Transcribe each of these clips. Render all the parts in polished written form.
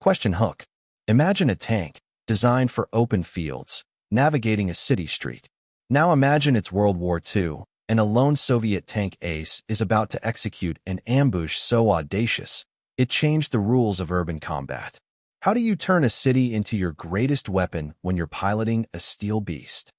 Question hook. Imagine a tank, designed for open fields, navigating a city street. Now imagine it's World War II, and a lone Soviet tank ace is about to execute an ambush so audacious, it changed the rules of urban combat. How do you turn a city into your greatest weapon when you're piloting a steel beast?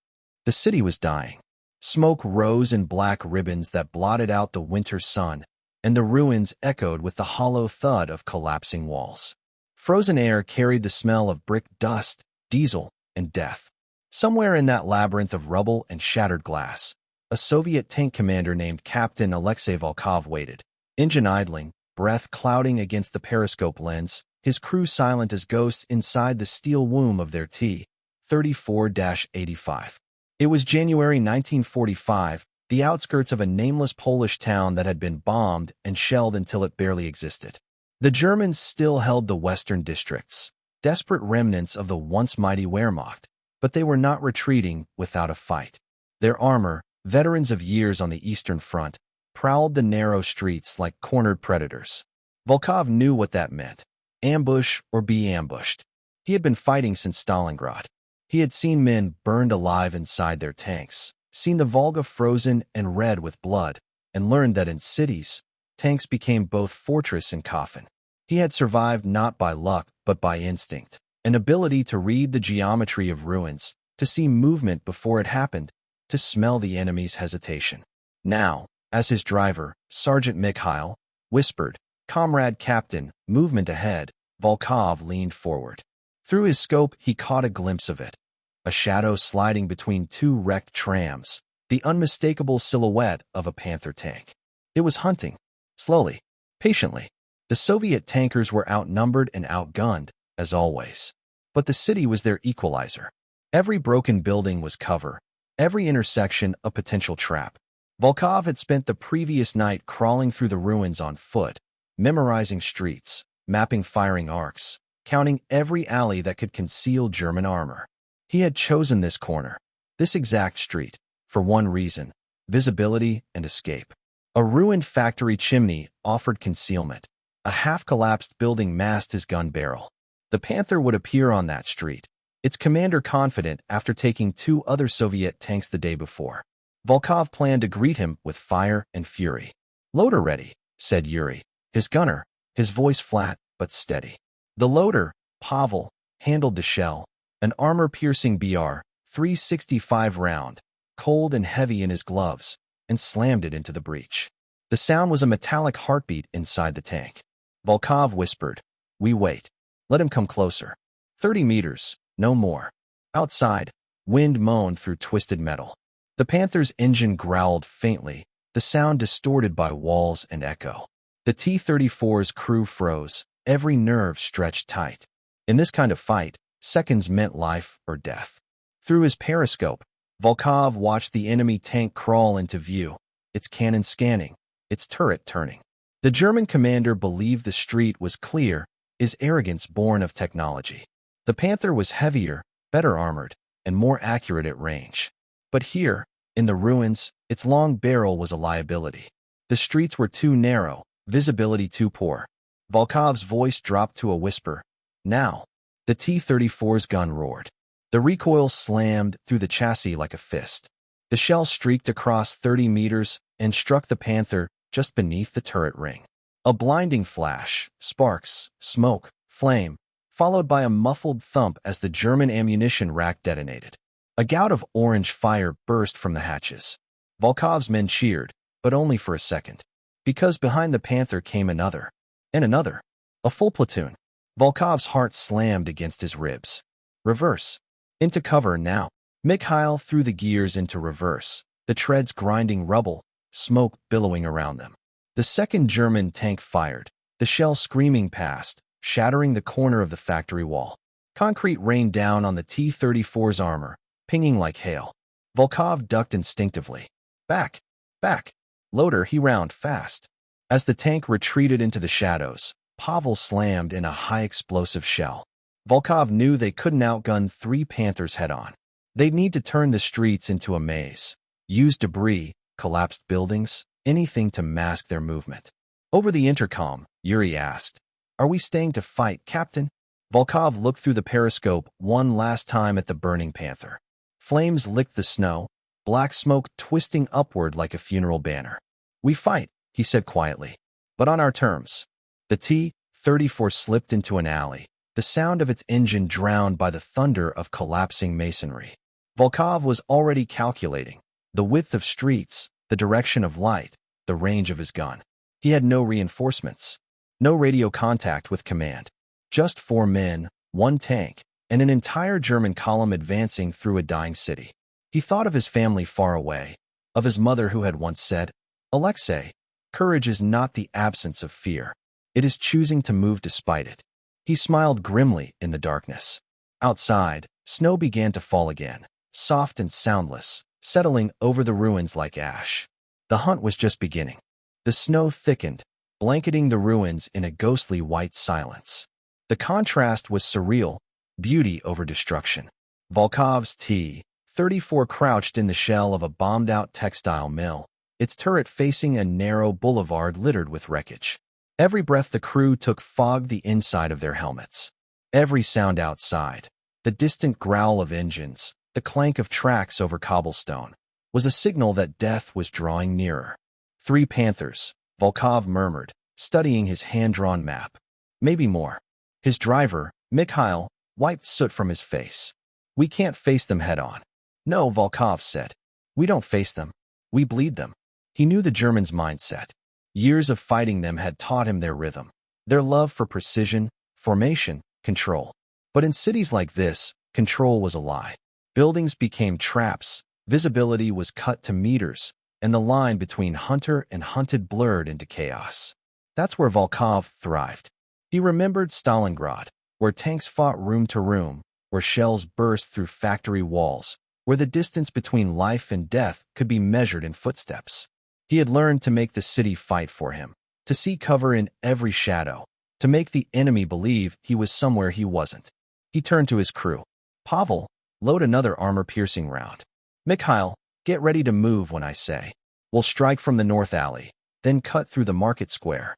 The city was dying. Smoke rose in black ribbons that blotted out the winter sun, and the ruins echoed with the hollow thud of collapsing walls. Frozen air carried the smell of brick dust, diesel, and death. Somewhere in that labyrinth of rubble and shattered glass, a Soviet tank commander named Captain Alexei Volkov waited, engine idling, breath clouding against the periscope lens, his crew silent as ghosts inside the steel womb of their T-34-85. It was January 1945, the outskirts of a nameless Polish town that had been bombed and shelled until it barely existed. The Germans still held the western districts, desperate remnants of the once mighty Wehrmacht, but they were not retreating without a fight. Their armor, veterans of years on the Eastern Front, prowled the narrow streets like cornered predators. Volkov knew what that meant. Ambush or be ambushed. He had been fighting since Stalingrad. He had seen men burned alive inside their tanks, seen the Volga frozen and red with blood, and learned that in cities, tanks became both fortress and coffin. He had survived not by luck but by instinct, an ability to read the geometry of ruins, to see movement before it happened, to smell the enemy's hesitation. Now, as his driver, Sergeant Mikhail, whispered, "Comrade Captain, movement ahead," Volkov leaned forward. Through his scope, he caught a glimpse of it. A shadow sliding between two wrecked trams, the unmistakable silhouette of a Panther tank. It was hunting, slowly, patiently. The Soviet tankers were outnumbered and outgunned, as always. But the city was their equalizer. Every broken building was cover, every intersection a potential trap. Volkov had spent the previous night crawling through the ruins on foot, memorizing streets, mapping firing arcs, counting every alley that could conceal German armor. He had chosen this corner, this exact street, for one reason: visibility and escape. A ruined factory chimney offered concealment. A half-collapsed building masked his gun barrel. The Panther would appear on that street, its commander confident after taking two other Soviet tanks the day before. Volkov planned to greet him with fire and fury. "Loader ready," said Yuri, his gunner, his voice flat but steady. The loader, Pavel, handled the shell, an armor-piercing BR-365 round, cold and heavy in his gloves, and slammed it into the breech. The sound was a metallic heartbeat inside the tank. Volkov whispered, "We wait. Let him come closer. 30 meters, no more." Outside, wind moaned through twisted metal. The Panther's engine growled faintly, the sound distorted by walls and echo. The T-34's crew froze, every nerve stretched tight. In this kind of fight, seconds meant life or death. Through his periscope, Volkov watched the enemy tank crawl into view, its cannon scanning, its turret turning. The German commander believed the street was clear, his arrogance born of technology. The Panther was heavier, better armored, and more accurate at range. But here, in the ruins, its long barrel was a liability. The streets were too narrow, visibility too poor. Volkov's voice dropped to a whisper. "Now." The T-34's gun roared. The recoil slammed through the chassis like a fist. The shell streaked across 30 meters and struck the Panther just beneath the turret ring. A blinding flash, sparks, smoke, flame, followed by a muffled thump as the German ammunition rack detonated. A gout of orange fire burst from the hatches. Volkov's men cheered, but only for a second. Because behind the Panther came another, and another. A full platoon. Volkov's heart slammed against his ribs. Reverse. Into cover now. Mikhail threw the gears into reverse, the treads grinding rubble, smoke billowing around them. The second German tank fired, the shell screaming past, shattering the corner of the factory wall. Concrete rained down on the T-34's armor, pinging like hail. Volkov ducked instinctively. Back! Back! Loader, he round fast. As the tank retreated into the shadows, Pavel slammed in a high-explosive shell. Volkov knew they couldn't outgun 3 Panthers head-on. They'd need to turn the streets into a maze, use debris, collapsed buildings, anything to mask their movement. Over the intercom, Yuri asked, "Are we staying to fight, Captain?" Volkov looked through the periscope one last time at the burning Panther. Flames licked the snow, black smoke twisting upward like a funeral banner. "We fight," he said quietly, "but on our terms." The T-34 slipped into an alley, the sound of its engine drowned by the thunder of collapsing masonry. Volkov was already calculating the width of streets, the direction of light, the range of his gun. He had no reinforcements, no radio contact with command. Just 4 men, 1 tank, and an entire German column advancing through a dying city. He thought of his family far away, of his mother who had once said, "Alexei, courage is not the absence of fear. It is choosing to move despite it." He smiled grimly in the darkness. Outside, snow began to fall again, soft and soundless, settling over the ruins like ash. The hunt was just beginning. The snow thickened, blanketing the ruins in a ghostly white silence. The contrast was surreal, beauty over destruction. Volkov's T-34 crouched in the shell of a bombed-out textile mill, its turret facing a narrow boulevard littered with wreckage. Every breath the crew took fogged the inside of their helmets. Every sound outside, the distant growl of engines, the clank of tracks over cobblestone, was a signal that death was drawing nearer. 3 Panthers, Volkov murmured, studying his hand-drawn map. Maybe more. His driver, Mikhail, wiped soot from his face. "We can't face them head-on." "No," Volkov said. "We don't face them. We bleed them." He knew the Germans' mindset. Years of fighting them had taught him their rhythm, their love for precision, formation, control. But in cities like this, control was a lie. Buildings became traps, visibility was cut to meters, and the line between hunter and hunted blurred into chaos. That's where Volkov thrived. He remembered Stalingrad, where tanks fought room to room, where shells burst through factory walls, where the distance between life and death could be measured in footsteps. He had learned to make the city fight for him, to see cover in every shadow, to make the enemy believe he was somewhere he wasn't. He turned to his crew. "Pavel, load another armor-piercing round. Mikhail, get ready to move when I say. We'll strike from the north alley, then cut through the market square."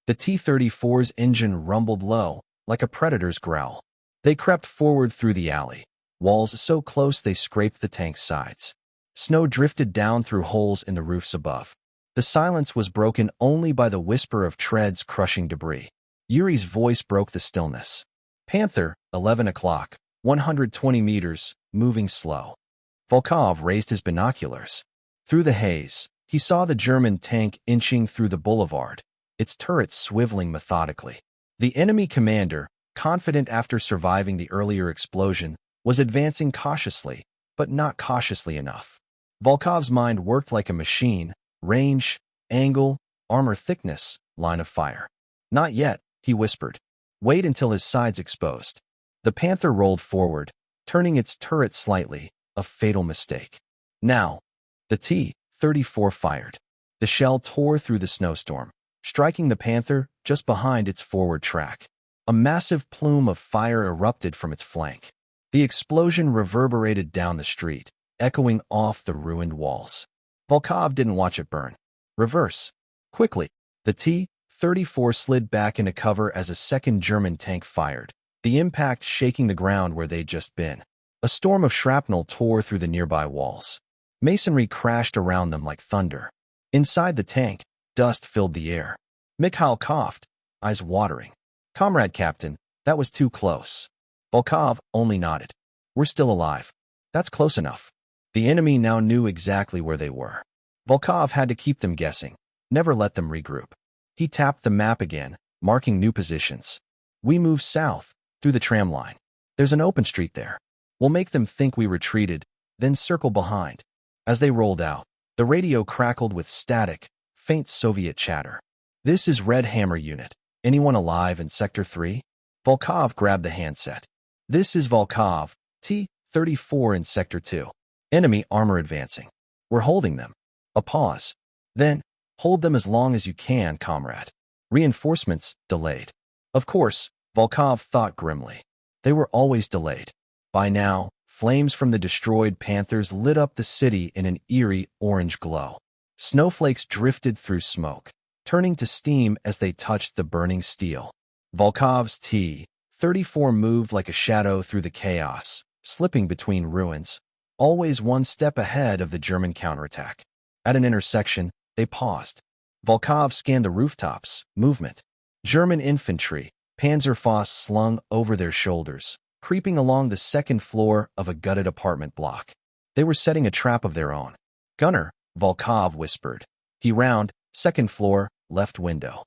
The T-34's engine rumbled low, like a predator's growl. They crept forward through the alley, walls so close they scraped the tank's sides. Snow drifted down through holes in the roofs above. The silence was broken only by the whisper of treads crushing debris. Yuri's voice broke the stillness. "Panther, 11 o'clock, 120 meters, moving slow." Volkov raised his binoculars. Through the haze, he saw the German tank inching through the boulevard, its turrets swiveling methodically. The enemy commander, confident after surviving the earlier explosion, was advancing cautiously, but not cautiously enough. Volkov's mind worked like a machine: range, angle, armor thickness, line of fire. "Not yet," he whispered. "Wait until his side's exposed." The Panther rolled forward, turning its turret slightly, a fatal mistake. Now, the T-34 fired. The shell tore through the snowstorm, striking the Panther just behind its forward track. A massive plume of fire erupted from its flank. The explosion reverberated down the street, echoing off the ruined walls. Volkov didn't watch it burn. Reverse. Quickly, the T-34 slid back into cover as a second German tank fired, the impact shaking the ground where they'd just been. A storm of shrapnel tore through the nearby walls. Masonry crashed around them like thunder. Inside the tank, dust filled the air. Mikhail coughed, eyes watering. "Comrade Captain, that was too close." Volkov only nodded. "We're still alive. That's close enough." The enemy now knew exactly where they were. Volkov had to keep them guessing, never let them regroup. He tapped the map again, marking new positions. "We move south, through the tram line. There's an open street there. We'll make them think we retreated, then circle behind." As they rolled out, the radio crackled with static, faint Soviet chatter. "This is Red Hammer Unit. Anyone alive in Sector 3? Volkov grabbed the handset. "This is Volkov, T-34 in Sector 2. Enemy armor advancing. We're holding them." A pause. Then, "Hold them as long as you can, comrade. Reinforcements delayed." Of course, Volkov thought grimly. They were always delayed. By now, flames from the destroyed Panthers lit up the city in an eerie orange glow. Snowflakes drifted through smoke, turning to steam as they touched the burning steel. Volkov's T-34 moved like a shadow through the chaos, slipping between ruins, always one step ahead of the German counterattack. At an intersection, they paused. Volkov scanned the rooftops. Movement. German infantry, Panzerfaust slung over their shoulders, creeping along the second floor of a gutted apartment block. They were setting a trap of their own. "Gunner," Volkov whispered. He round, second floor, left window.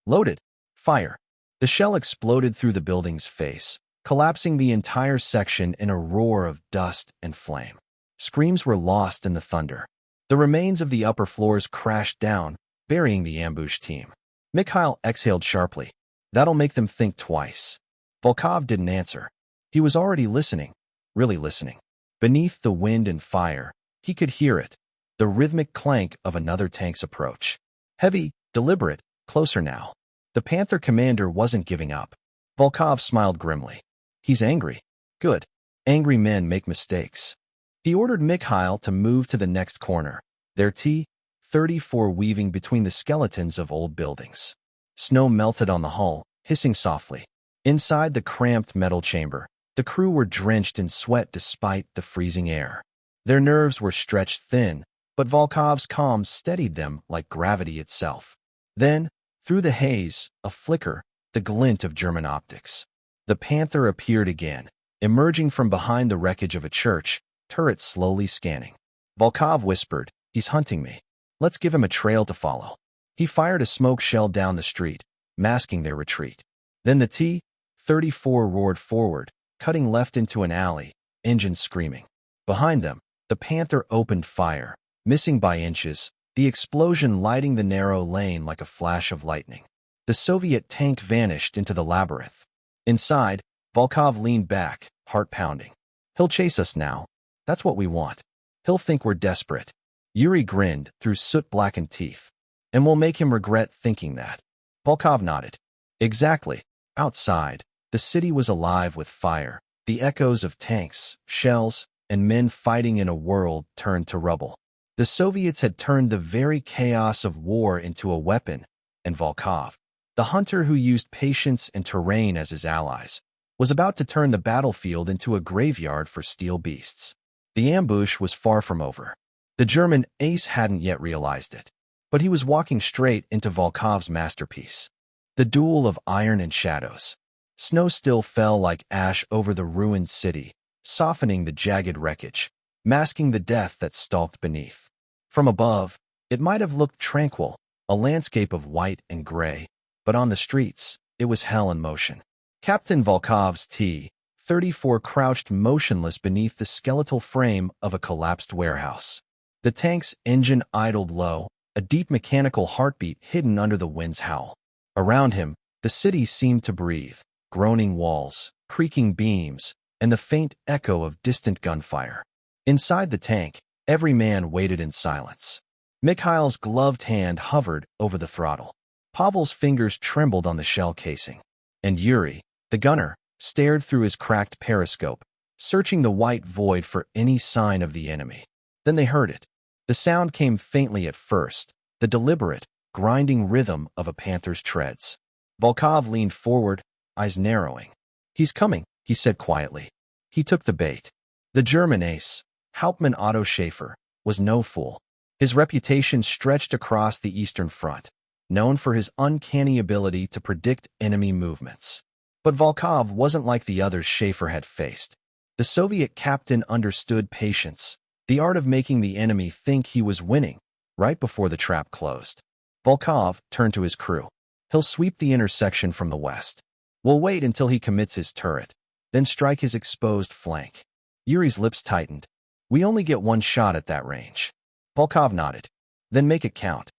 "Loaded. Fire." The shell exploded through the building's face, collapsing the entire section in a roar of dust and flame. Screams were lost in the thunder. The remains of the upper floors crashed down, burying the ambushed team. Mikhail exhaled sharply. "That'll make them think twice." Volkov didn't answer. He was already listening, really listening. Beneath the wind and fire, he could hear it, the rhythmic clank of another tank's approach. Heavy, deliberate, closer now. The Panther commander wasn't giving up. Volkov smiled grimly. "He's angry. Good. Angry men make mistakes." He ordered Mikhail to move to the next corner, their T-34 weaving between the skeletons of old buildings. Snow melted on the hull, hissing softly. Inside the cramped metal chamber, the crew were drenched in sweat despite the freezing air. Their nerves were stretched thin, but Volkov's calm steadied them like gravity itself. Then, through the haze, a flicker, the glint of German optics. The Panther appeared again, emerging from behind the wreckage of a church, turret slowly scanning. Volkov whispered, "He's hunting me. Let's give him a trail to follow." He fired a smoke shell down the street, masking their retreat. Then the T-34 roared forward, cutting left into an alley, engines screaming. Behind them, the Panther opened fire, missing by inches, the explosion lighting the narrow lane like a flash of lightning. The Soviet tank vanished into the labyrinth. Inside, Volkov leaned back, heart pounding. "He'll chase us now. That's what we want. He'll think we're desperate." Yuri grinned through soot-blackened teeth. "And we'll make him regret thinking that." Volkov nodded. "Exactly." Outside, the city was alive with fire, the echoes of tanks, shells, and men fighting in a world turned to rubble. The Soviets had turned the very chaos of war into a weapon, and Volkov, the hunter who used patience and terrain as his allies, was about to turn the battlefield into a graveyard for steel beasts. The ambush was far from over. The German ace hadn't yet realized it, but he was walking straight into Volkov's masterpiece. The duel of iron and shadows. Snow still fell like ash over the ruined city, softening the jagged wreckage, masking the death that stalked beneath. From above, it might have looked tranquil, a landscape of white and gray, but on the streets, it was hell in motion. Captain Volkov's T-34 crouched motionless beneath the skeletal frame of a collapsed warehouse. The tank's engine idled low, a deep mechanical heartbeat hidden under the wind's howl. Around him, the city seemed to breathe, groaning walls, creaking beams, and the faint echo of distant gunfire. Inside the tank, every man waited in silence. Mikhail's gloved hand hovered over the throttle. Pavel's fingers trembled on the shell casing. And Yuri, the gunner, stared through his cracked periscope, searching the white void for any sign of the enemy. Then they heard it. The sound came faintly at first, the deliberate, grinding rhythm of a panther's treads. Volkov leaned forward, eyes narrowing. "He's coming," he said quietly. He took the bait. The German ace, Hauptmann Otto Schäfer, was no fool. His reputation stretched across the Eastern Front, known for his uncanny ability to predict enemy movements. But Volkov wasn't like the others Schäfer had faced. The Soviet captain understood patience, the art of making the enemy think he was winning, right before the trap closed. Volkov turned to his crew. "He'll sweep the intersection from the west. We'll wait until he commits his turret, then strike his exposed flank." Yuri's lips tightened. "We only get one shot at that range." Volkov nodded. "Then make it count."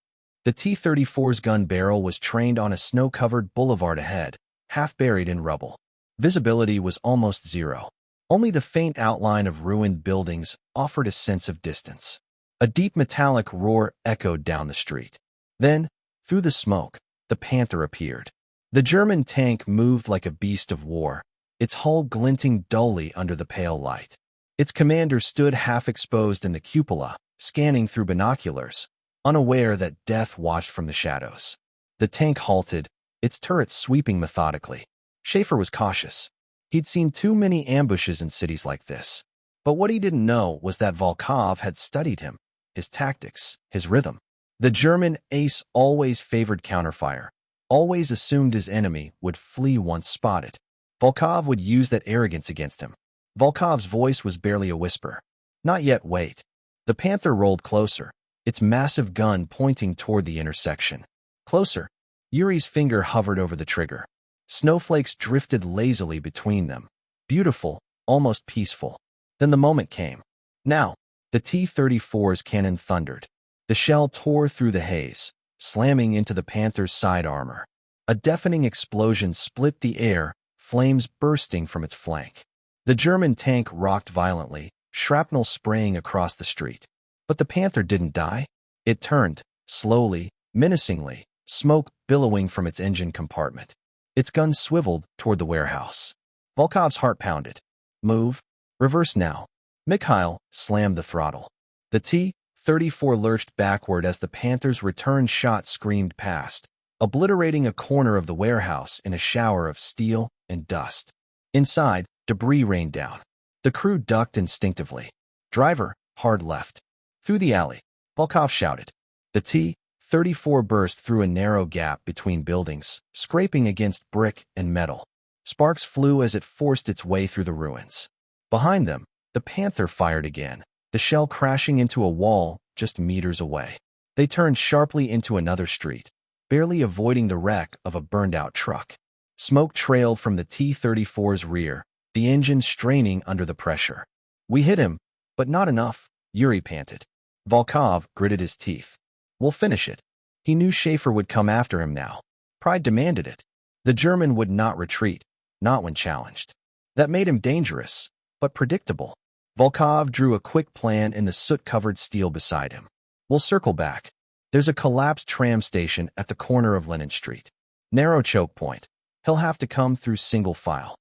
The T-34's gun barrel was trained on a snow-covered boulevard ahead, half buried in rubble. Visibility was almost zero. Only the faint outline of ruined buildings offered a sense of distance. A deep metallic roar echoed down the street. Then, through the smoke, the Panther appeared. The German tank moved like a beast of war, its hull glinting dully under the pale light. Its commander stood half-exposed in the cupola, scanning through binoculars, unaware that death watched from the shadows. The tank halted, its turrets sweeping methodically. Schaefer was cautious. He'd seen too many ambushes in cities like this. But what he didn't know was that Volkov had studied him, his tactics, his rhythm. The German ace always favored counterfire, always assumed his enemy would flee once spotted. Volkov would use that arrogance against him. Volkov's voice was barely a whisper. Not yet, wait. The Panther rolled closer, its massive gun pointing toward the intersection. Closer. Yuri's finger hovered over the trigger. Snowflakes drifted lazily between them. Beautiful, almost peaceful. Then the moment came. Now, the T-34's cannon thundered. The shell tore through the haze, slamming into the Panther's side armor. A deafening explosion split the air, flames bursting from its flank. The German tank rocked violently, shrapnel spraying across the street. But the Panther didn't die. It turned, slowly, menacingly, smoke billowing from its engine compartment. Its gun swiveled toward the warehouse. Volkov's heart pounded. Move. Reverse now. Mikhail slammed the throttle. The T-34 lurched backward as the Panther's return shot screamed past, obliterating a corner of the warehouse in a shower of steel and dust. Inside, debris rained down. The crew ducked instinctively. Driver, hard left. Through the alley, Volkov shouted. The T-34 burst through a narrow gap between buildings, scraping against brick and metal. Sparks flew as it forced its way through the ruins. Behind them, the Panther fired again, the shell crashing into a wall just meters away. They turned sharply into another street, barely avoiding the wreck of a burned-out truck. Smoke trailed from the T-34's rear, the engine straining under the pressure. We hit him, but not enough, Yuri panted. Volkov gritted his teeth. We'll finish it. He knew Schaefer would come after him now. Pride demanded it. The German would not retreat, not when challenged. That made him dangerous, but predictable. Volkov drew a quick plan in the soot-covered steel beside him. We'll circle back. There's a collapsed tram station at the corner of Lennon Street. Narrow choke point. He'll have to come through single file.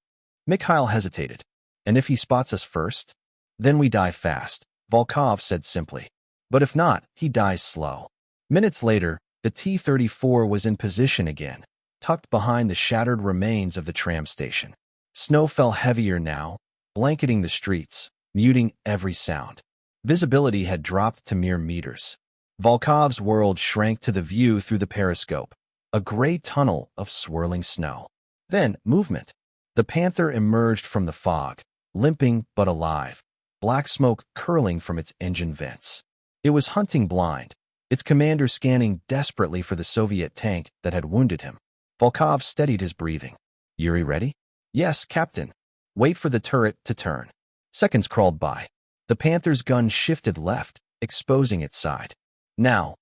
Mikhail hesitated. And if he spots us first? Then we die fast, Volkov said simply. But if not, he dies slow. Minutes later, the T-34 was in position again, tucked behind the shattered remains of the tram station. Snow fell heavier now, blanketing the streets, muting every sound. Visibility had dropped to mere meters. Volkov's world shrank to the view through the periscope, a gray tunnel of swirling snow. Then, movement. The Panther emerged from the fog, limping but alive, black smoke curling from its engine vents. It was hunting blind, its commander scanning desperately for the Soviet tank that had wounded him. Volkov steadied his breathing. Yuri ready? Yes, Captain. Wait for the turret to turn. Seconds crawled by. The Panther's gun shifted left, exposing its side. Now,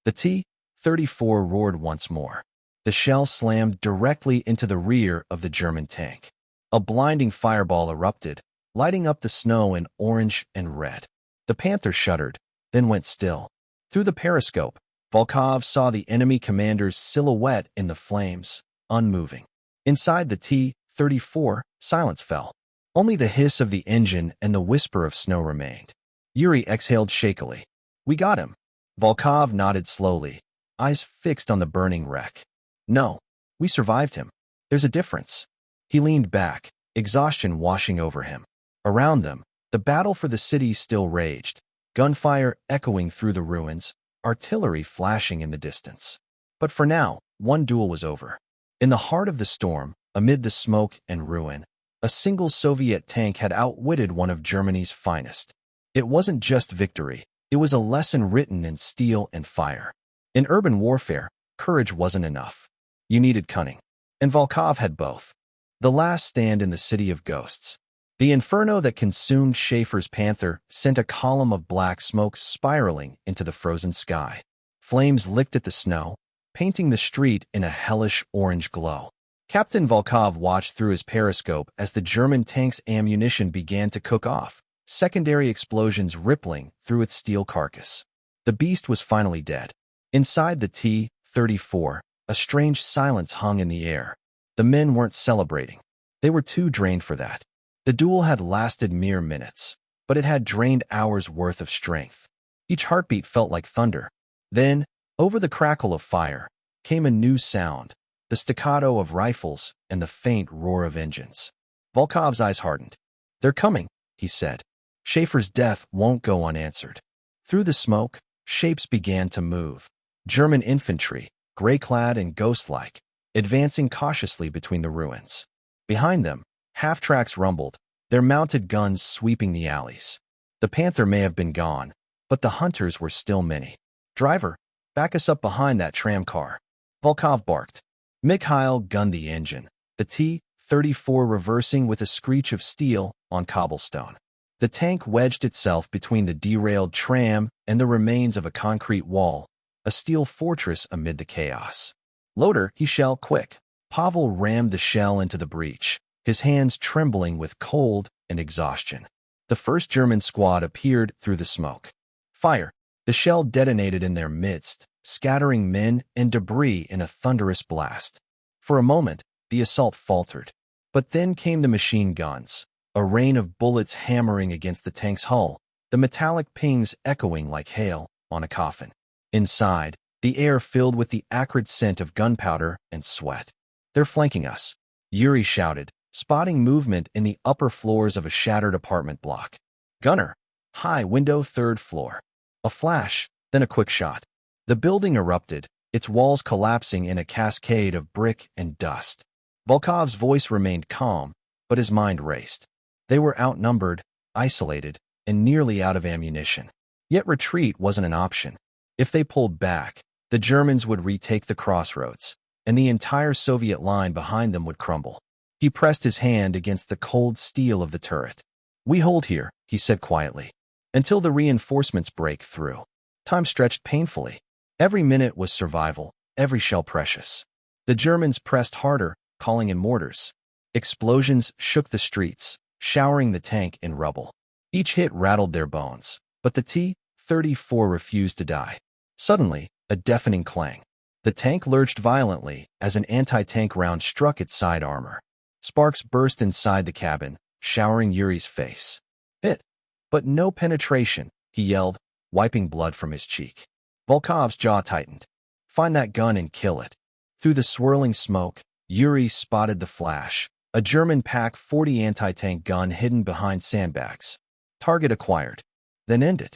the T-34 roared once more. The shell slammed directly into the rear of the German tank. A blinding fireball erupted, lighting up the snow in orange and red. The Panther shuddered, then went still. Through the periscope, Volkov saw the enemy commander's silhouette in the flames, unmoving. Inside the T-34, silence fell. Only the hiss of the engine and the whisper of snow remained. Yuri exhaled shakily. We got him. Volkov nodded slowly, eyes fixed on the burning wreck. No, we survived him. There's a difference. He leaned back, exhaustion washing over him. Around them, the battle for the city still raged, gunfire echoing through the ruins, artillery flashing in the distance. But for now, one duel was over. In the heart of the storm, amid the smoke and ruin, a single Soviet tank had outwitted one of Germany's finest. It wasn't just victory, it was a lesson written in steel and fire. In urban warfare, courage wasn't enough. You needed cunning. And Volkov had both. The last stand in the city of ghosts. The inferno that consumed Schaefer's Panther sent a column of black smoke spiraling into the frozen sky. Flames licked at the snow, painting the street in a hellish orange glow. Captain Volkov watched through his periscope as the German tank's ammunition began to cook off, secondary explosions rippling through its steel carcass. The beast was finally dead. Inside the T-34, a strange silence hung in the air. The men weren't celebrating. They were too drained for that. The duel had lasted mere minutes, but it had drained hours' worth of strength. Each heartbeat felt like thunder. Then, over the crackle of fire, came a new sound, the staccato of rifles, and the faint roar of engines. Volkov's eyes hardened. "They're coming," he said. "Schaefer's death won't go unanswered." Through the smoke, shapes began to move. German infantry, gray-clad and ghost-like, advancing cautiously between the ruins. Behind them, half-tracks rumbled, their mounted guns sweeping the alleys. The Panther may have been gone, but the hunters were still many. "Driver, back us up behind that tram car," Volkov barked. Mikhail gunned the engine, the T-34 reversing with a screech of steel on cobblestone. The tank wedged itself between the derailed tram and the remains of a concrete wall, a steel fortress amid the chaos. "Loader," he shelled, "quick." Pavel rammed the shell into the breach, his hands trembling with cold and exhaustion. The first German squad appeared through the smoke. "Fire!" The shell detonated in their midst, scattering men and debris in a thunderous blast. For a moment, the assault faltered. But then came the machine guns, a rain of bullets hammering against the tank's hull, the metallic pings echoing like hail on a coffin. Inside, the air filled with the acrid scent of gunpowder and sweat. "They're flanking us," Yuri shouted, spotting movement in the upper floors of a shattered apartment block. "Gunner! High window, third floor." A flash, then a quick shot. The building erupted, its walls collapsing in a cascade of brick and dust. Volkov's voice remained calm, but his mind raced. They were outnumbered, isolated, and nearly out of ammunition. Yet retreat wasn't an option. If they pulled back, the Germans would retake the crossroads, and the entire Soviet line behind them would crumble. He pressed his hand against the cold steel of the turret. "We hold here," he said quietly, "until the reinforcements break through." Time stretched painfully. Every minute was survival, every shell precious. The Germans pressed harder, calling in mortars. Explosions shook the streets, showering the tank in rubble. Each hit rattled their bones, but the T-34 refused to die. Suddenly, a deafening clang. The tank lurched violently as an anti-tank round struck its side armor. Sparks burst inside the cabin, showering Yuri's face. "Hit! But no penetration," he yelled, wiping blood from his cheek. Volkov's jaw tightened. "Find that gun and kill it." Through the swirling smoke, Yuri spotted the flash, a German Pak-40 anti-tank gun hidden behind sandbags. Target acquired. Then end it.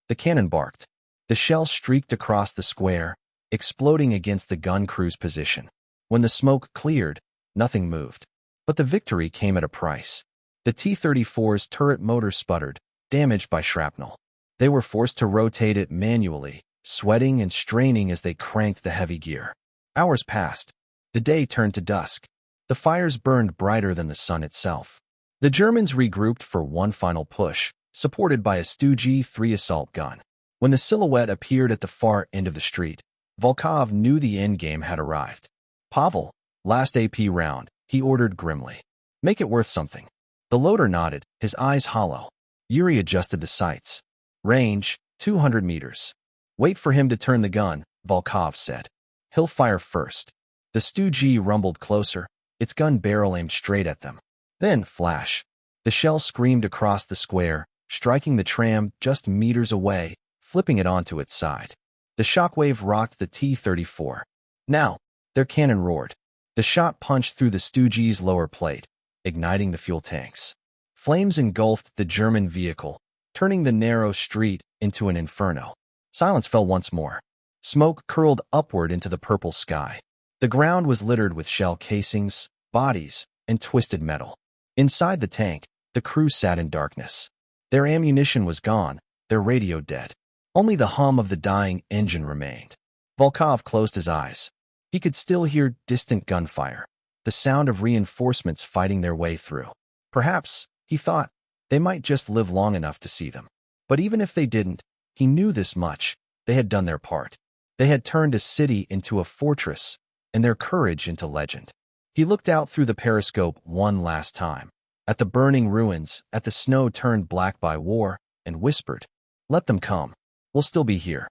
The cannon barked. The shell streaked across the square, exploding against the gun crew's position. When the smoke cleared, nothing moved. But the victory came at a price. The T-34's turret motor sputtered, damaged by shrapnel. They were forced to rotate it manually, sweating and straining as they cranked the heavy gear. Hours passed. The day turned to dusk. The fires burned brighter than the sun itself. The Germans regrouped for one final push, supported by a Stu-G3 assault gun. When the silhouette appeared at the far end of the street, Volkov knew the endgame had arrived. "Pavel, last AP round," he ordered grimly. "Make it worth something." The loader nodded, his eyes hollow. Yuri adjusted the sights. "Range, 200 meters. Wait for him to turn the gun," Volkov said. "He'll fire first." The Stu-G rumbled closer, its gun barrel aimed straight at them. Then, flash. The shell screamed across the square, striking the tram just meters away, flipping it onto its side. The shockwave rocked the T-34. Now, their cannon roared. The shot punched through the Stu-G's lower plate, igniting the fuel tanks. Flames engulfed the German vehicle, turning the narrow street into an inferno. Silence fell once more. Smoke curled upward into the purple sky. The ground was littered with shell casings, bodies, and twisted metal. Inside the tank, the crew sat in darkness. Their ammunition was gone, their radio dead. Only the hum of the dying engine remained. Volkov closed his eyes. He could still hear distant gunfire, the sound of reinforcements fighting their way through. Perhaps, he thought, they might just live long enough to see them. But even if they didn't, he knew this much: they had done their part. They had turned a city into a fortress, and their courage into legend. He looked out through the periscope one last time, at the burning ruins, at the snow turned black by war, and whispered, "Let them come. We'll still be here."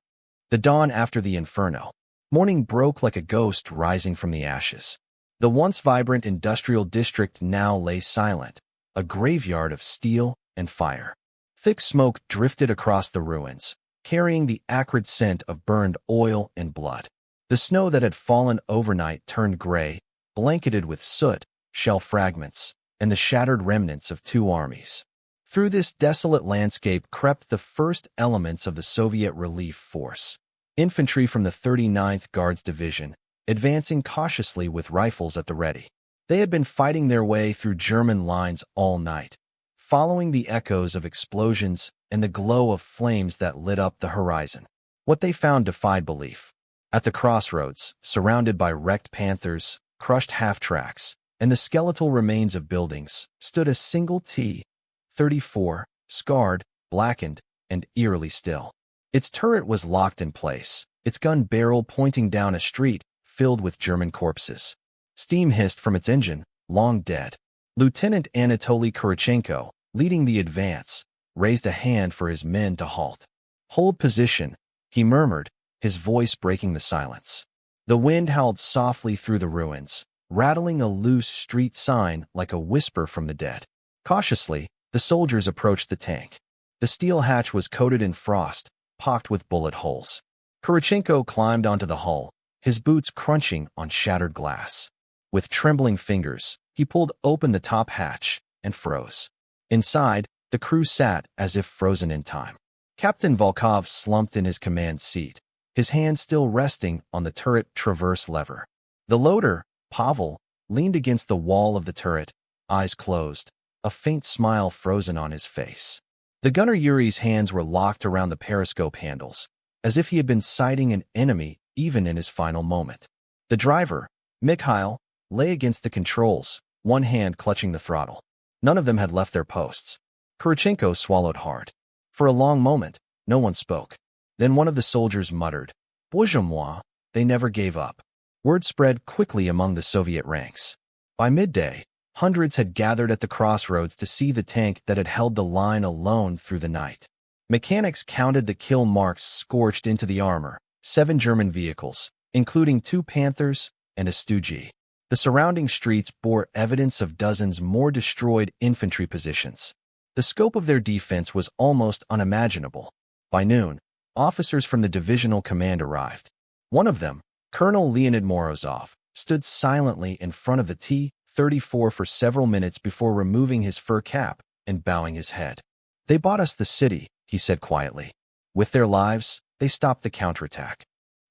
The dawn after the inferno. Morning broke like a ghost rising from the ashes. The once vibrant industrial district now lay silent, a graveyard of steel and fire. Thick smoke drifted across the ruins, carrying the acrid scent of burned oil and blood. The snow that had fallen overnight turned gray, blanketed with soot, shell fragments, and the shattered remnants of two armies. Through this desolate landscape crept the first elements of the Soviet relief force. Infantry from the 39th Guards Division, advancing cautiously with rifles at the ready. They had been fighting their way through German lines all night, following the echoes of explosions and the glow of flames that lit up the horizon. What they found defied belief. At the crossroads, surrounded by wrecked Panthers, crushed half-tracks, and the skeletal remains of buildings, stood a single T-34, scarred, blackened, and eerily still. Its turret was locked in place, its gun barrel pointing down a street filled with German corpses. Steam hissed from its engine, long dead. Lieutenant Anatoly Kurichenko, leading the advance, raised a hand for his men to halt. "Hold position," he murmured, his voice breaking the silence. The wind howled softly through the ruins, rattling a loose street sign like a whisper from the dead. Cautiously, the soldiers approached the tank. The steel hatch was coated in frost, pocked with bullet holes. Kurichenko climbed onto the hull, his boots crunching on shattered glass. With trembling fingers, he pulled open the top hatch and froze. Inside, the crew sat as if frozen in time. Captain Volkov slumped in his command seat, his hand still resting on the turret traverse lever. The loader, Pavel, leaned against the wall of the turret, eyes closed, a faint smile frozen on his face. The gunner Yuri's hands were locked around the periscope handles, as if he had been sighting an enemy even in his final moment. The driver, Mikhail, lay against the controls, one hand clutching the throttle. None of them had left their posts. Kurichenko swallowed hard. For a long moment, no one spoke. Then one of the soldiers muttered, "Bozhe moi," they never gave up. Word spread quickly among the Soviet ranks. By midday, hundreds had gathered at the crossroads to see the tank that had held the line alone through the night. Mechanics counted the kill marks scorched into the armor, 7 German vehicles, including 2 Panthers and a Stu-G. The surrounding streets bore evidence of dozens more destroyed infantry positions. The scope of their defense was almost unimaginable. By noon, officers from the divisional command arrived. One of them, Colonel Leonid Morozov, stood silently in front of the T-34 for several minutes before removing his fur cap and bowing his head. "They bought us the city," he said quietly. "With their lives, they stopped the counterattack."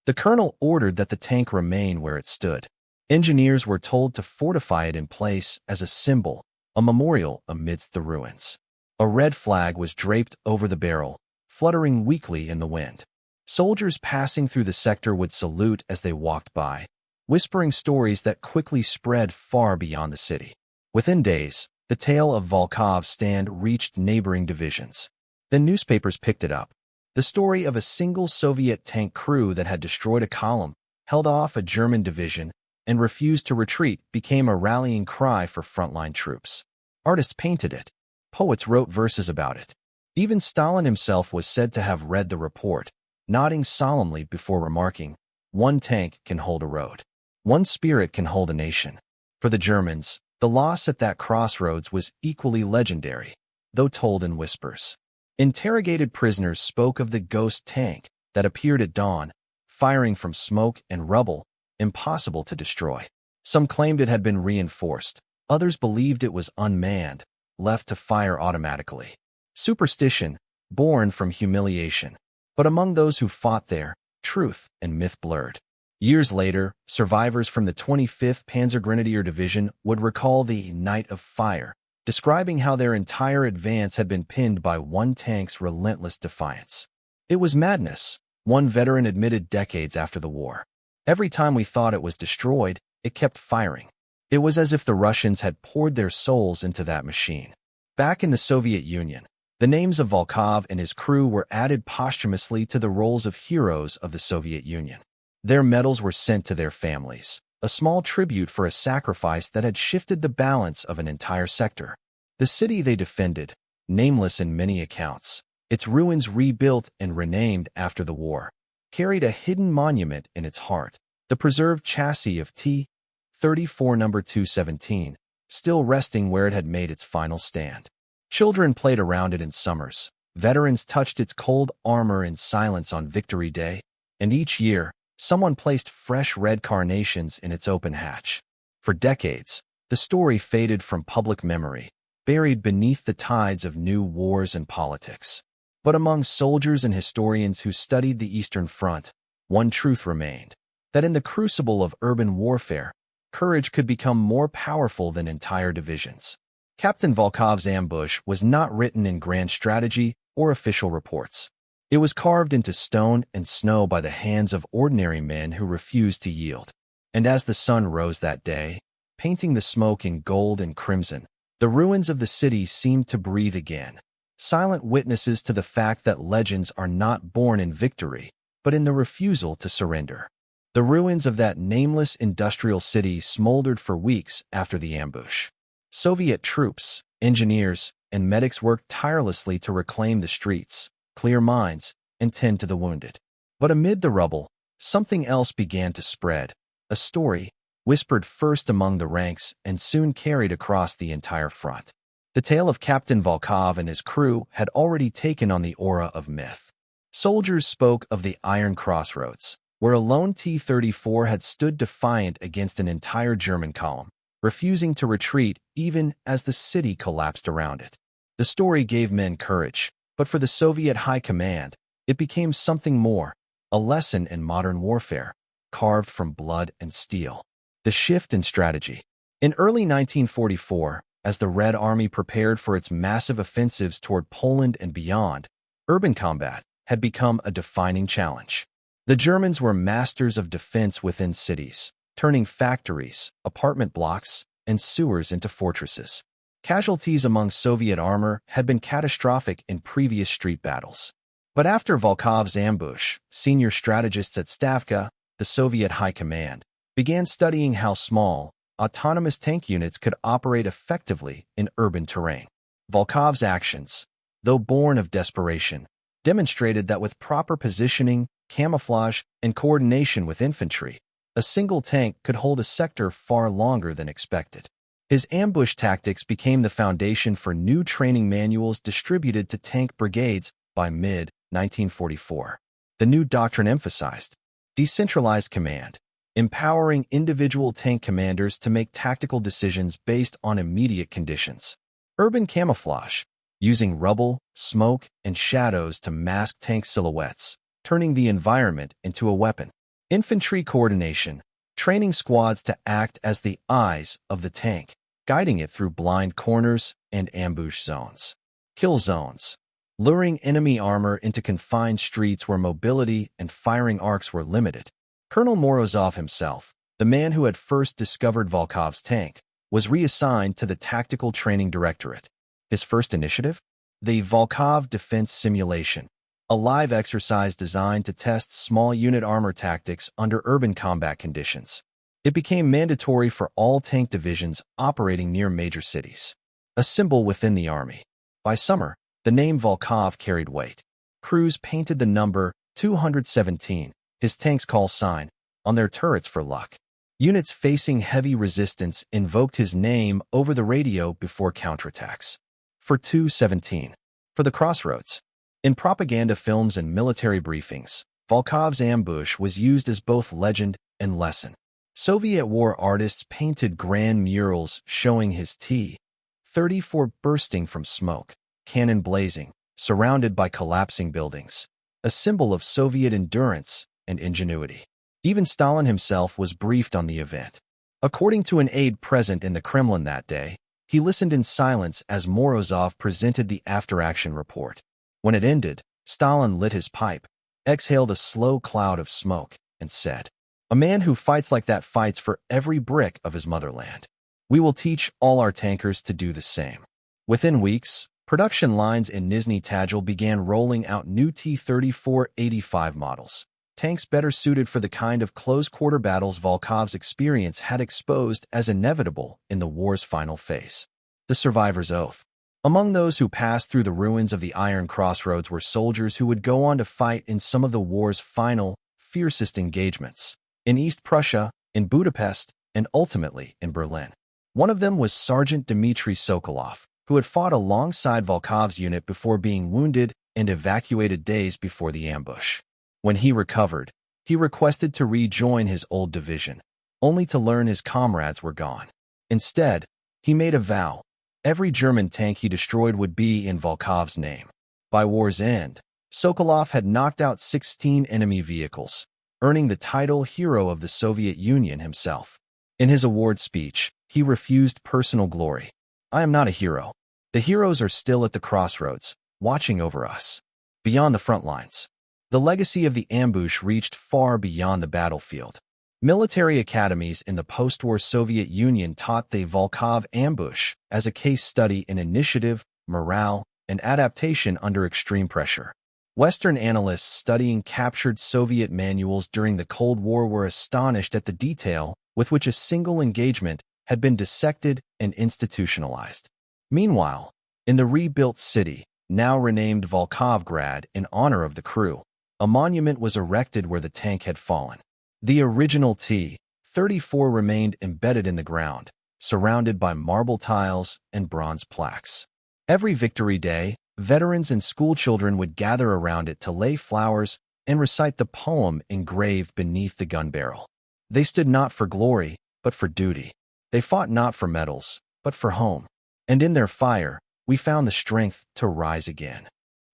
The colonel ordered that the tank remain where it stood. Engineers were told to fortify it in place as a symbol, a memorial amidst the ruins. A red flag was draped over the barrel, fluttering weakly in the wind. Soldiers passing through the sector would salute as they walked by, whispering stories that quickly spread far beyond the city. Within days, the tale of Volkov's stand reached neighboring divisions. Then newspapers picked it up. The story of a single Soviet tank crew that had destroyed a column, held off a German division, and refused to retreat became a rallying cry for frontline troops. Artists painted it. Poets wrote verses about it. Even Stalin himself was said to have read the report, nodding solemnly before remarking, "One tank can hold a road. One spirit can hold a nation." For the Germans, the loss at that crossroads was equally legendary, though told in whispers. Interrogated prisoners spoke of the ghost tank that appeared at dawn, firing from smoke and rubble, impossible to destroy. Some claimed it had been reinforced. Others believed it was unmanned, left to fire automatically. Superstition, born from humiliation. But among those who fought there, truth and myth blurred. Years later, survivors from the 25th Panzer Grenadier Division would recall the Night of Fire, describing how their entire advance had been pinned by one tank's relentless defiance. "It was madness," one veteran admitted decades after the war. "Every time we thought it was destroyed, it kept firing. It was as if the Russians had poured their souls into that machine." Back in the Soviet Union, the names of Volkov and his crew were added posthumously to the rolls of heroes of the Soviet Union. Their medals were sent to their families, a small tribute for a sacrifice that had shifted the balance of an entire sector. The city they defended, nameless in many accounts, its ruins rebuilt and renamed after the war, carried a hidden monument in its heart, the preserved chassis of T-34 No. 217, still resting where it had made its final stand. Children played around it in summers, veterans touched its cold armor in silence on Victory Day, and each year, Someone placed fresh red carnations in its open hatch. For decades, the story faded from public memory, buried beneath the tides of new wars and politics. But among soldiers and historians who studied the Eastern Front, one truth remained: that in the crucible of urban warfare, courage could become more powerful than entire divisions. Captain Volkov's ambush was not written in grand strategy or official reports. It was carved into stone and snow by the hands of ordinary men who refused to yield. And as the sun rose that day, painting the smoke in gold and crimson, the ruins of the city seemed to breathe again, silent witnesses to the fact that legends are not born in victory, but in the refusal to surrender. The ruins of that nameless industrial city smoldered for weeks after the ambush. Soviet troops, engineers, and medics worked tirelessly to reclaim the streets, clear mines, and tend to the wounded. But amid the rubble, something else began to spread, a story, whispered first among the ranks and soon carried across the entire front. The tale of Captain Volkov and his crew had already taken on the aura of myth. Soldiers spoke of the Iron Crossroads, where a lone T-34 had stood defiant against an entire German column, refusing to retreat even as the city collapsed around it. The story gave men courage, but for the Soviet high command, it became something more, a lesson in modern warfare, carved from blood and steel. The shift in strategy. In early 1944, as the Red Army prepared for its massive offensives toward Poland and beyond, urban combat had become a defining challenge. The Germans were masters of defense within cities, turning factories, apartment blocks, and sewers into fortresses. Casualties among Soviet armor had been catastrophic in previous street battles. But after Volkov's ambush, senior strategists at Stavka, the Soviet High Command, began studying how small, autonomous tank units could operate effectively in urban terrain. Volkov's actions, though born of desperation, demonstrated that with proper positioning, camouflage, and coordination with infantry, a single tank could hold a sector far longer than expected. His ambush tactics became the foundation for new training manuals distributed to tank brigades by mid-1944. The new doctrine emphasized decentralized command, empowering individual tank commanders to make tactical decisions based on immediate conditions. Urban camouflage, using rubble, smoke, and shadows to mask tank silhouettes, turning the environment into a weapon. Infantry coordination, training squads to act as the eyes of the tank, guiding it through blind corners and ambush zones. Kill zones, luring enemy armor into confined streets where mobility and firing arcs were limited. Colonel Morozov himself, the man who had first discovered Volkov's tank, was reassigned to the Tactical Training Directorate. His first initiative? The Volkov Defense Simulation, a live exercise designed to test small unit armor tactics under urban combat conditions. It became mandatory for all tank divisions operating near major cities, a symbol within the army. By summer, the name Volkov carried weight. Crews painted the number 217, his tank's call sign, on their turrets for luck. Units facing heavy resistance invoked his name over the radio before counterattacks. For 217. For the crossroads. In propaganda films and military briefings, Volkov's ambush was used as both legend and lesson. Soviet war artists painted grand murals showing his T-34 bursting from smoke, cannon blazing, surrounded by collapsing buildings, a symbol of Soviet endurance and ingenuity. Even Stalin himself was briefed on the event. According to an aide present in the Kremlin that day, he listened in silence as Morozov presented the after-action report. When it ended, Stalin lit his pipe, exhaled a slow cloud of smoke, and said, "A man who fights like that fights for every brick of his motherland. We will teach all our tankers to do the same." Within weeks, production lines in Nizhny Tagil began rolling out new T-34-85 models, tanks better suited for the kind of close-quarter battles Volkov's experience had exposed as inevitable in the war's final phase. The survivor's oath. Among those who passed through the ruins of the Iron Crossroads were soldiers who would go on to fight in some of the war's final, fiercest engagements, in East Prussia, in Budapest, and ultimately in Berlin. One of them was Sergeant Dmitry Sokolov, who had fought alongside Volkov's unit before being wounded and evacuated days before the ambush. When he recovered, He requested to rejoin his old division, only to learn his comrades were gone. Instead, he made a vow. Every German tank he destroyed would be in Volkov's name. By war's end, Sokolov had knocked out 16 enemy vehicles, earning the title Hero of the Soviet Union himself. In his award speech, he refused personal glory. "I am not a hero. The heroes are still at the crossroads, watching over us. Beyond the front lines." The legacy of the ambush reached far beyond the battlefield. Military academies in the post-war Soviet Union taught the Volkov ambush as a case study in initiative, morale, and adaptation under extreme pressure. Western analysts studying captured Soviet manuals during the Cold War were astonished at the detail with which a single engagement had been dissected and institutionalized. Meanwhile, in the rebuilt city, now renamed Volkovgrad in honor of the crew, a monument was erected where the tank had fallen. The original T-34 remained embedded in the ground, surrounded by marble tiles and bronze plaques. Every Victory Day, veterans and schoolchildren would gather around it to lay flowers and recite the poem engraved beneath the gun barrel. They stood not for glory, but for duty. They fought not for medals, but for home. And in their fire, we found the strength to rise again.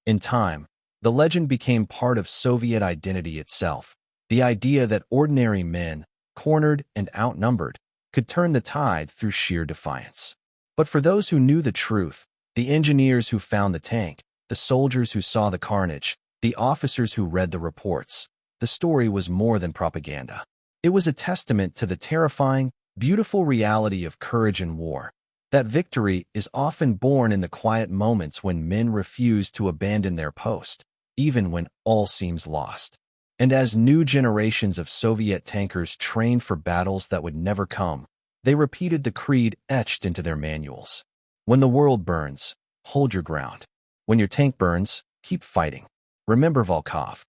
In time, the legend became part of Soviet identity itself. The idea that ordinary men, cornered and outnumbered, could turn the tide through sheer defiance. But for those who knew the truth, the engineers who found the tank, the soldiers who saw the carnage, the officers who read the reports, the story was more than propaganda. It was a testament to the terrifying, beautiful reality of courage in war. That victory is often born in the quiet moments when men refuse to abandon their post, even when all seems lost. And as new generations of Soviet tankers trained for battles that would never come, they repeated the creed etched into their manuals. When the world burns, hold your ground. When your tank burns, keep fighting. Remember Volkov.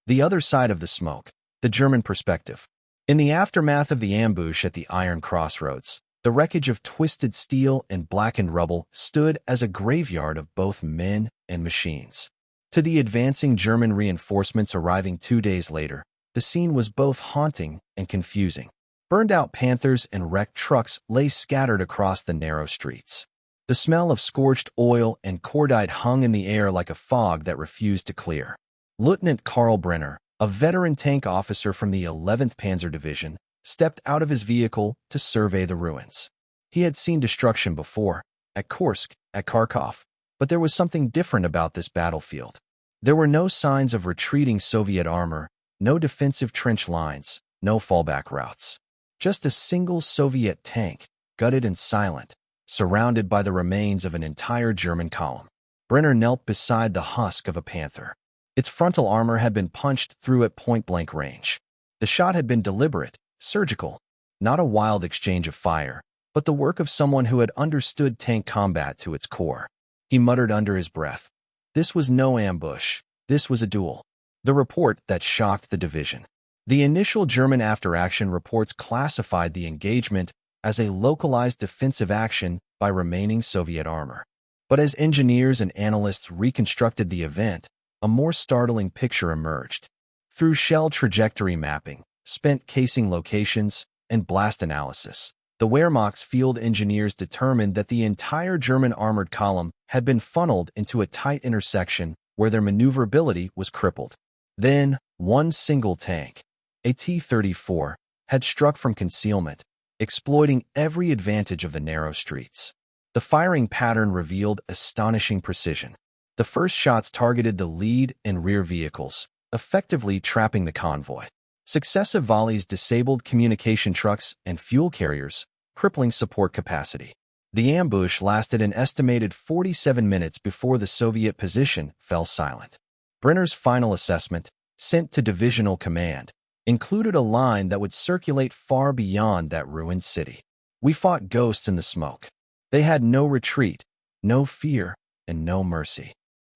The other side of the smoke, the German perspective. In the aftermath of the ambush at the Iron Crossroads, the wreckage of twisted steel and blackened rubble stood as a graveyard of both men and machines. To the advancing German reinforcements arriving 2 days later, the scene was both haunting and confusing. Burned-out Panthers and wrecked trucks lay scattered across the narrow streets. The smell of scorched oil and cordite hung in the air like a fog that refused to clear. Lieutenant Karl Brenner, a veteran tank officer from the 11th Panzer Division, stepped out of his vehicle to survey the ruins. He had seen destruction before, at Kursk, at Kharkov, but there was something different about this battlefield. There were no signs of retreating Soviet armor, no defensive trench lines, no fallback routes. Just a single Soviet tank, gutted and silent, surrounded by the remains of an entire German column. Brenner knelt beside the husk of a Panther. Its frontal armor had been punched through at point-blank range. The shot had been deliberate, surgical, not a wild exchange of fire, but the work of someone who had understood tank combat to its core. He muttered under his breath, "This was no ambush. This was a duel." The report that shocked the division. The initial German after-action reports classified the engagement as a localized defensive action by remaining Soviet armor. But as engineers and analysts reconstructed the event, a more startling picture emerged. Through shell trajectory mapping, spent casing locations, and blast analysis, the Wehrmacht's field engineers determined that the entire German armored column had been funneled into a tight intersection where their maneuverability was crippled. Then, one single tank, a T-34, had struck from concealment, exploiting every advantage of the narrow streets. The firing pattern revealed astonishing precision. The first shots targeted the lead and rear vehicles, effectively trapping the convoy. Successive volleys disabled communication trucks and fuel carriers, crippling support capacity. The ambush lasted an estimated 47 minutes before the Soviet position fell silent. Brenner's final assessment, sent to divisional command, included a line that would circulate far beyond that ruined city. "We fought ghosts in the smoke. They had no retreat, no fear, and no mercy."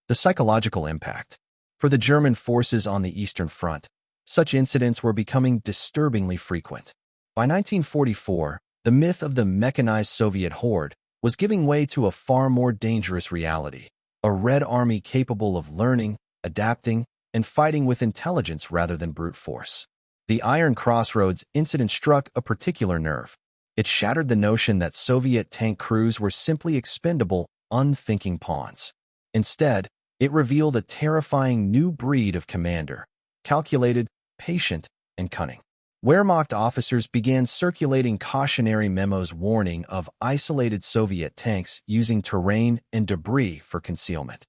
The psychological impact. For the German forces on the Eastern Front, such incidents were becoming disturbingly frequent. By 1944, the myth of the mechanized Soviet horde was giving way to a far more dangerous reality, a Red Army capable of learning, adapting, and fighting with intelligence rather than brute force. The Iron Crossroads incident struck a particular nerve. It shattered the notion that Soviet tank crews were simply expendable, unthinking pawns. Instead, it revealed a terrifying new breed of commander, calculated, patient, and cunning. Wehrmacht officers began circulating cautionary memos warning of isolated Soviet tanks using terrain and debris for concealment.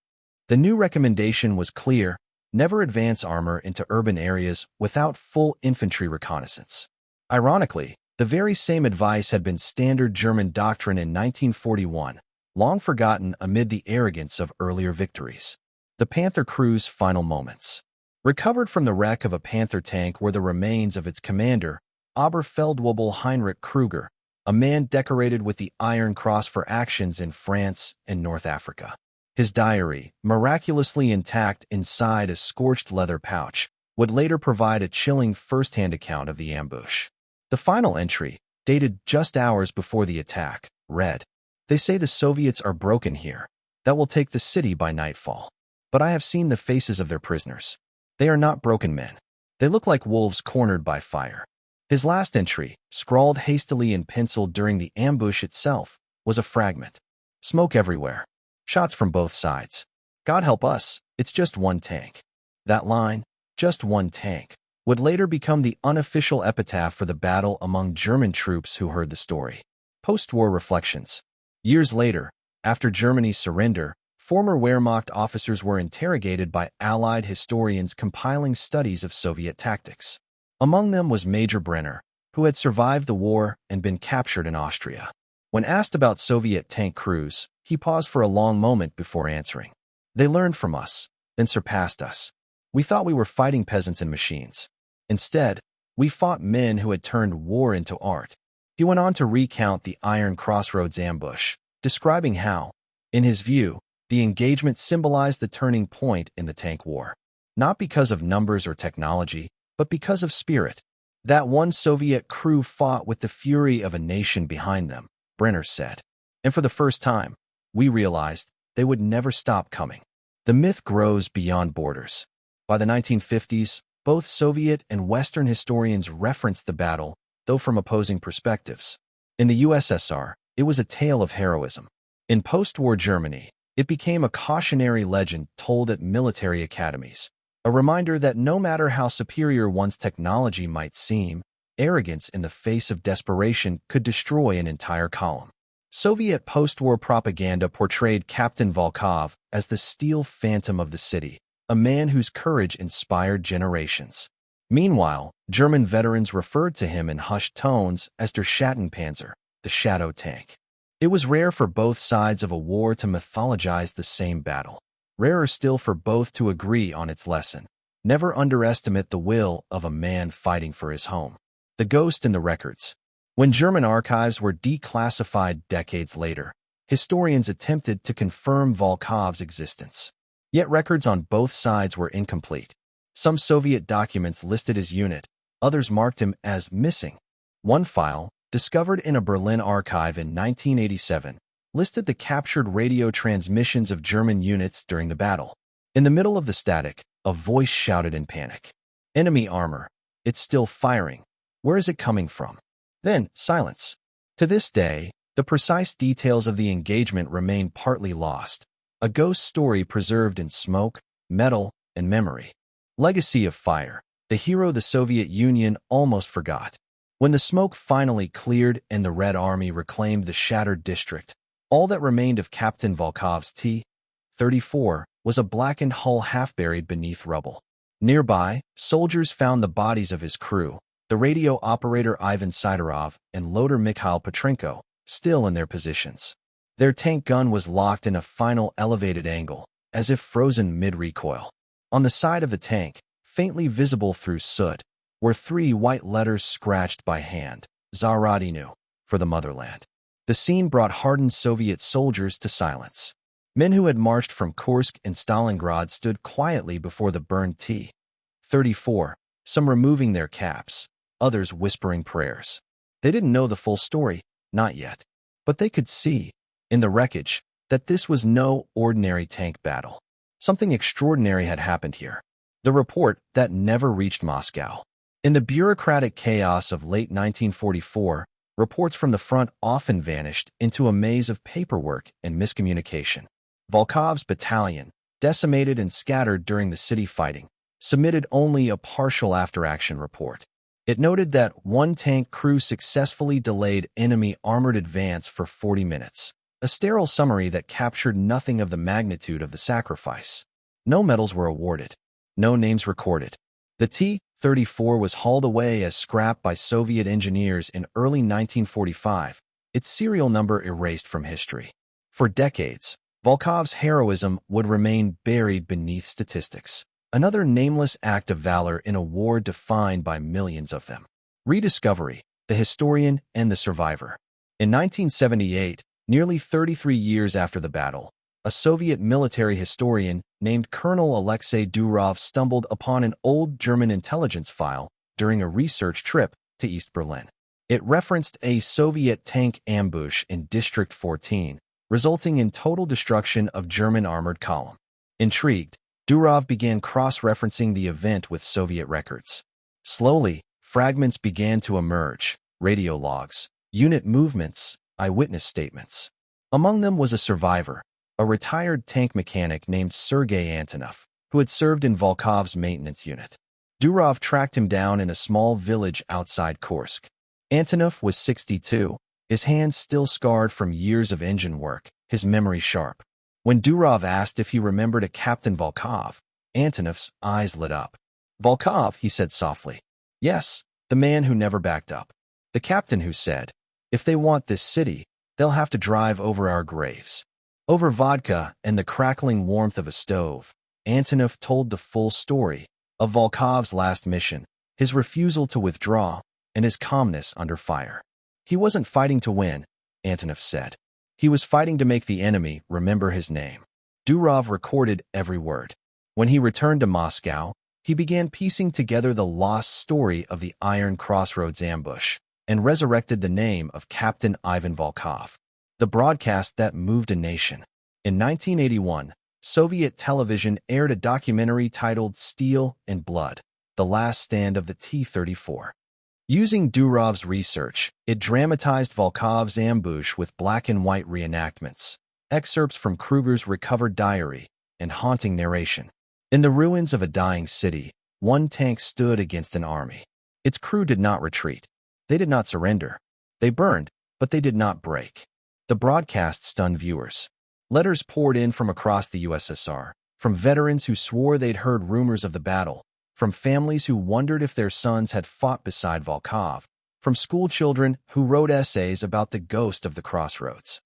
The new recommendation was clear: never advance armor into urban areas without full infantry reconnaissance. Ironically, the very same advice had been standard German doctrine in 1941, long forgotten amid the arrogance of earlier victories. The Panther crew's final moments. Recovered from the wreck of a Panther tank were the remains of its commander, Oberfeldwebel Heinrich Kruger, a man decorated with the Iron Cross for actions in France and North Africa. His diary, miraculously intact inside a scorched leather pouch, would later provide a chilling first-hand account of the ambush. The final entry, dated just hours before the attack, read, "They say the Soviets are broken here. That will take the city by nightfall. But I have seen the faces of their prisoners. They are not broken men. They look like wolves cornered by fire." His last entry, scrawled hastily in pencil during the ambush itself, was a fragment. "Smoke everywhere. Shots from both sides. God help us, it's just one tank." That line, "just one tank," would later become the unofficial epitaph for the battle among German troops who heard the story. Post-war reflections. Years later, after Germany's surrender, former Wehrmacht officers were interrogated by Allied historians compiling studies of Soviet tactics. Among them was Major Brenner, who had survived the war and been captured in Austria. When asked about Soviet tank crews, he paused for a long moment before answering. "They learned from us, then surpassed us. We thought we were fighting peasants and machines. Instead, we fought men who had turned war into art." He went on to recount the Iron Crossroads ambush, describing how, in his view, the engagement symbolized the turning point in the tank war. Not because of numbers or technology, but because of spirit. That one Soviet crew fought with the fury of a nation behind them, Brenner said. And for the first time, we realized they would never stop coming. The myth grows beyond borders. By the 1950s, both Soviet and Western historians referenced the battle, though from opposing perspectives. In the USSR, it was a tale of heroism. In post-war Germany, it became a cautionary legend told at military academies, a reminder that no matter how superior one's technology might seem, arrogance in the face of desperation could destroy an entire column. Soviet post-war propaganda portrayed Captain Volkov as the steel phantom of the city, a man whose courage inspired generations. Meanwhile, German veterans referred to him in hushed tones as der Schattenpanzer, the shadow tank. It was rare for both sides of a war to mythologize the same battle. Rarer still for both to agree on its lesson. Never underestimate the will of a man fighting for his home. The ghost in the records. When German archives were declassified decades later, historians attempted to confirm Volkov's existence. Yet records on both sides were incomplete. Some Soviet documents listed his unit, others marked him as missing. One file, discovered in a Berlin archive in 1987, listed the captured radio transmissions of German units during the battle. In the middle of the static, a voice shouted in panic. "Enemy armor. It's still firing. Where is it coming from?" Then, silence. To this day, the precise details of the engagement remain partly lost, a ghost story preserved in smoke, metal, and memory. Legacy of fire, the hero the Soviet Union almost forgot. When the smoke finally cleared and the Red Army reclaimed the shattered district, all that remained of Captain Volkov's T-34 was a blackened hull half buried beneath rubble. Nearby, soldiers found the bodies of his crew, the radio operator Ivan Sidorov and loader Mikhail Petrenko, still in their positions. Their tank gun was locked in a final elevated angle, as if frozen mid-recoil. On the side of the tank, faintly visible through soot, were 3 white letters scratched by hand, "Za Rodinu," for the motherland. The scene brought hardened Soviet soldiers to silence. Men who had marched from Kursk and Stalingrad stood quietly before the burned T-34, some removing their caps, others whispering prayers. They didn't know the full story, not yet. But they could see, in the wreckage, that this was no ordinary tank battle. Something extraordinary had happened here. The report that never reached Moscow. In the bureaucratic chaos of late 1944, reports from the front often vanished into a maze of paperwork and miscommunication. Volkov's battalion, decimated and scattered during the city fighting, submitted only a partial after-action report. It noted that one tank crew successfully delayed enemy armored advance for 40 minutes, a sterile summary that captured nothing of the magnitude of the sacrifice. No medals were awarded, no names recorded. The T-34 was hauled away as scrap by Soviet engineers in early 1945, its serial number erased from history. For decades, Volkov's heroism would remain buried beneath statistics. Another nameless act of valor in a war defined by millions of them. Rediscovery, the historian and the survivor. In 1978, nearly 33 years after the battle, a Soviet military historian named Colonel Alexei Durov stumbled upon an old German intelligence file during a research trip to East Berlin. It referenced a Soviet tank ambush in District 14, resulting in total destruction of German armored column. Intrigued, Durov began cross-referencing the event with Soviet records. Slowly, fragments began to emerge: radio logs, unit movements, eyewitness statements. Among them was a survivor, a retired tank mechanic named Sergei Antonov, who had served in Volkov's maintenance unit. Durov tracked him down in a small village outside Kursk. Antonov was 62, his hands still scarred from years of engine work, his memory sharp. When Durov asked if he remembered a Captain Volkov, Antonov's eyes lit up. "Volkov," he said softly. "Yes, the man who never backed up. The captain who said, 'If they want this city, they'll have to drive over our graves.'" Over vodka and the crackling warmth of a stove, Antonov told the full story of Volkov's last mission, his refusal to withdraw, and his calmness under fire. "He wasn't fighting to win," Antonov said. "He was fighting to make the enemy remember his name." Durov recorded every word. When he returned to Moscow, he began piecing together the lost story of the Iron Crossroads ambush and resurrected the name of Captain Ivan Volkov, the broadcast that moved a nation. In 1981, Soviet television aired a documentary titled Steel and Blood, The Last Stand of the T-34. Using Durov's research, it dramatized Volkov's ambush with black-and-white reenactments, excerpts from Kruger's recovered diary, and haunting narration. In the ruins of a dying city, one tank stood against an army. Its crew did not retreat. They did not surrender. They burned, but they did not break. The broadcast stunned viewers. Letters poured in from across the USSR, from veterans who swore they'd heard rumors of the battle, from families who wondered if their sons had fought beside Volkov, from schoolchildren who wrote essays about the ghost of the crossroads.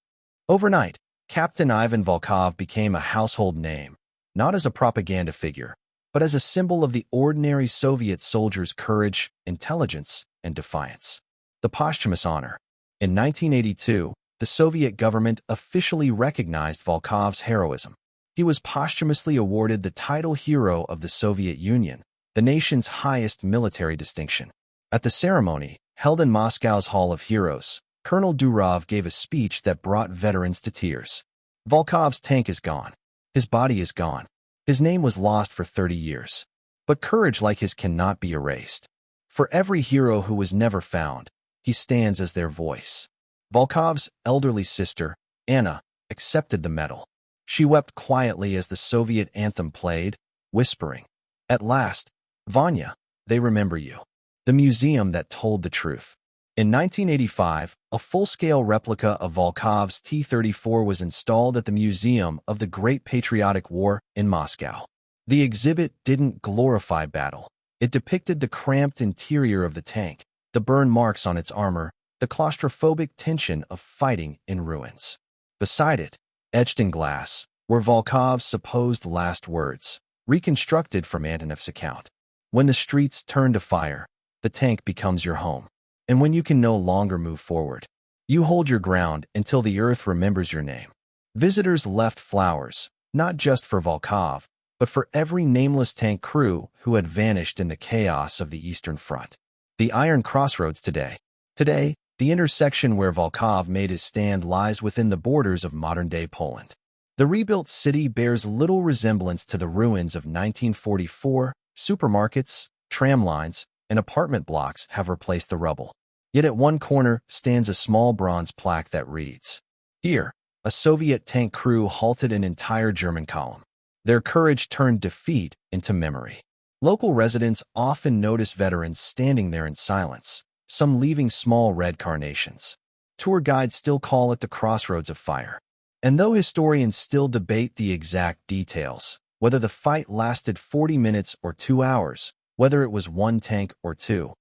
Overnight, Captain Ivan Volkov became a household name, not as a propaganda figure, but as a symbol of the ordinary Soviet soldier's courage, intelligence, and defiance. The posthumous honor. In 1982, the Soviet government officially recognized Volkov's heroism. He was posthumously awarded the title Hero of the Soviet Union, the nation's highest military distinction. At the ceremony, held in Moscow's Hall of Heroes, Colonel Durov gave a speech that brought veterans to tears. Volkov's tank is gone. His body is gone. His name was lost for 30 years. But courage like his cannot be erased. For every hero who was never found, he stands as their voice. Volkov's elderly sister, Anna, accepted the medal. She wept quietly as the Soviet anthem played, whispering, "At last, Vanya, they remember you." The museum that told the truth. In 1985, a full-scale replica of Volkov's T-34 was installed at the Museum of the Great Patriotic War in Moscow. The exhibit didn't glorify battle. It depicted the cramped interior of the tank, the burn marks on its armor, the claustrophobic tension of fighting in ruins. Beside it, etched in glass, were Volkov's supposed last words, reconstructed from Antonov's account. "When the streets turn to fire, the tank becomes your home. And when you can no longer move forward, you hold your ground until the earth remembers your name." Visitors left flowers, not just for Volkov, but for every nameless tank crew who had vanished in the chaos of the Eastern Front. The Iron Crossroads today. Today, the intersection where Volkov made his stand lies within the borders of modern-day Poland. The rebuilt city bears little resemblance to the ruins of 1944, supermarkets, tram lines, and apartment blocks have replaced the rubble. Yet at one corner stands a small bronze plaque that reads, "Here, a Soviet tank crew halted an entire German column. Their courage turned defeat into memory." Local residents often notice veterans standing there in silence, some leaving small red carnations. Tour guides still call it the crossroads of fire. And though historians still debate the exact details, whether the fight lasted 40 minutes or 2 hours, whether it was one tank or two,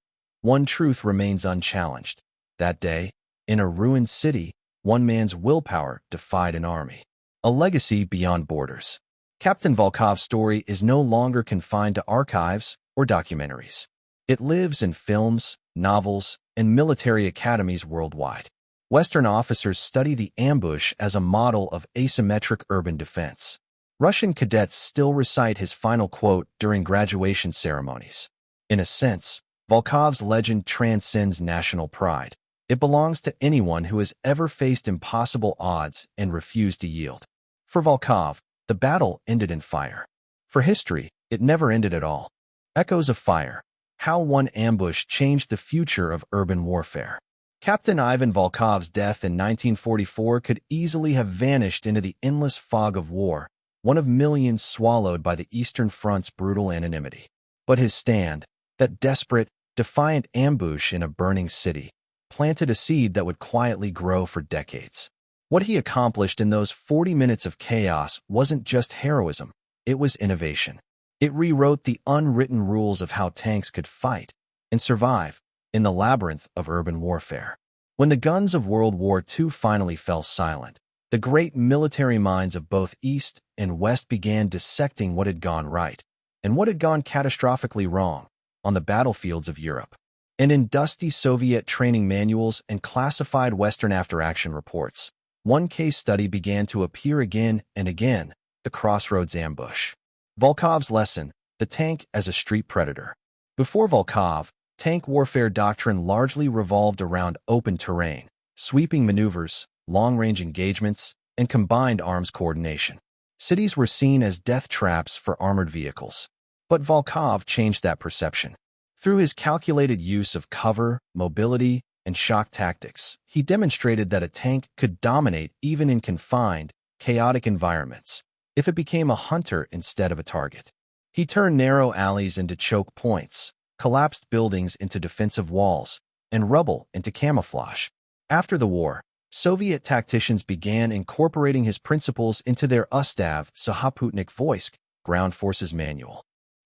one truth remains unchallenged. That day, in a ruined city, one man's willpower defied an army. A legacy beyond borders. Captain Volkov's story is no longer confined to archives or documentaries. It lives in films, novels, and military academies worldwide. Western officers study the ambush as a model of asymmetric urban defense. Russian cadets still recite his final quote during graduation ceremonies. In a sense, Volkov's legend transcends national pride. It belongs to anyone who has ever faced impossible odds and refused to yield. For Volkov, the battle ended in fire. For history, it never ended at all. Echoes of fire. How one ambush changed the future of urban warfare. Captain Ivan Volkov's death in 1944 could easily have vanished into the endless fog of war, one of millions swallowed by the Eastern Front's brutal anonymity. But his stand, that desperate, defiant ambush in a burning city, planted a seed that would quietly grow for decades. What he accomplished in those 40 minutes of chaos wasn't just heroism, it was innovation. It rewrote the unwritten rules of how tanks could fight and survive in the labyrinth of urban warfare. When the guns of World War II finally fell silent, the great military minds of both East and West began dissecting what had gone right and what had gone catastrophically wrong on the battlefields of Europe. And in dusty Soviet training manuals and classified Western after-action reports, one case study began to appear again and again: the Crossroads ambush. Volkov's lesson: the tank as a street predator. Before Volkov, tank warfare doctrine largely revolved around open terrain, sweeping maneuvers, long-range engagements, and combined arms coordination. Cities were seen as death traps for armored vehicles. But Volkov changed that perception. Through his calculated use of cover, mobility, and shock tactics, he demonstrated that a tank could dominate even in confined, chaotic environments if it became a hunter instead of a target. He turned narrow alleys into choke points, collapsed buildings into defensive walls, and rubble into camouflage. After the war, Soviet tacticians began incorporating his principles into their Ustav Sahaputnik Voisk ground forces manual.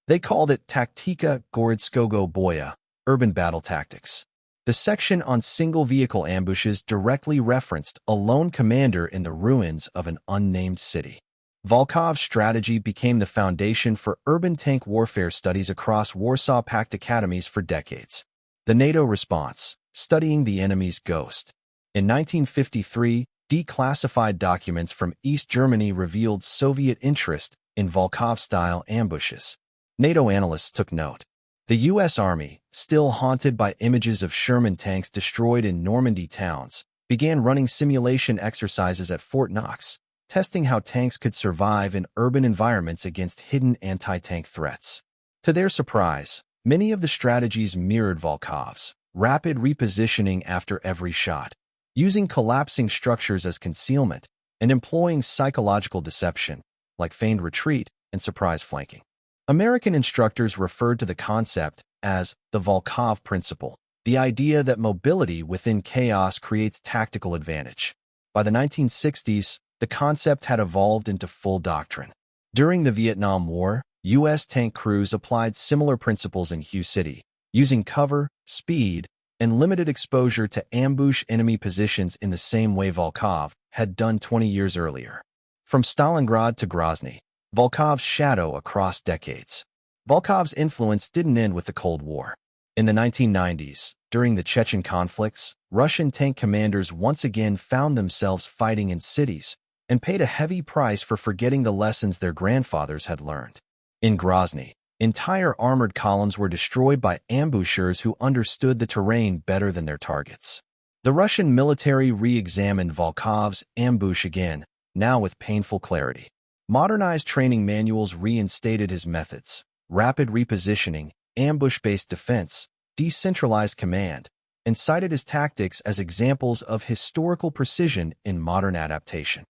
They called it Taktika Gorodskogo Boya, urban battle tactics. The section on single-vehicle ambushes directly referenced a lone commander in the ruins of an unnamed city. Volkov's strategy became the foundation for urban tank warfare studies across Warsaw Pact academies for decades. The NATO response: studying the enemy's ghost. In 1953, declassified documents from East Germany revealed Soviet interest in Volkov-style ambushes. NATO analysts took note. The U.S. Army, still haunted by images of Sherman tanks destroyed in Normandy towns, began running simulation exercises at Fort Knox, testing how tanks could survive in urban environments against hidden anti-tank threats. To their surprise, many of the strategies mirrored Volkov's: rapid repositioning after every shot, using collapsing structures as concealment, and employing psychological deception, like feigned retreat and surprise flanking. American instructors referred to the concept as the Volkov principle, the idea that mobility within chaos creates tactical advantage. By the 1960s, the concept had evolved into full doctrine. During the Vietnam War, U.S. tank crews applied similar principles in Hue City, using cover, speed, and limited exposure to ambush enemy positions in the same way Volkov had done 20 years earlier. From Stalingrad to Grozny, Volkov's shadow across decades. Volkov's influence didn't end with the Cold War. In the 1990s, during the Chechen conflicts, Russian tank commanders once again found themselves fighting in cities and paid a heavy price for forgetting the lessons their grandfathers had learned. In Grozny, entire armored columns were destroyed by ambushers who understood the terrain better than their targets. The Russian military re-examined Volkov's ambush again, now with painful clarity. Modernized training manuals reinstated his methods: rapid repositioning, ambush-based defense, decentralized command, and cited his tactics as examples of historical precision in modern adaptation.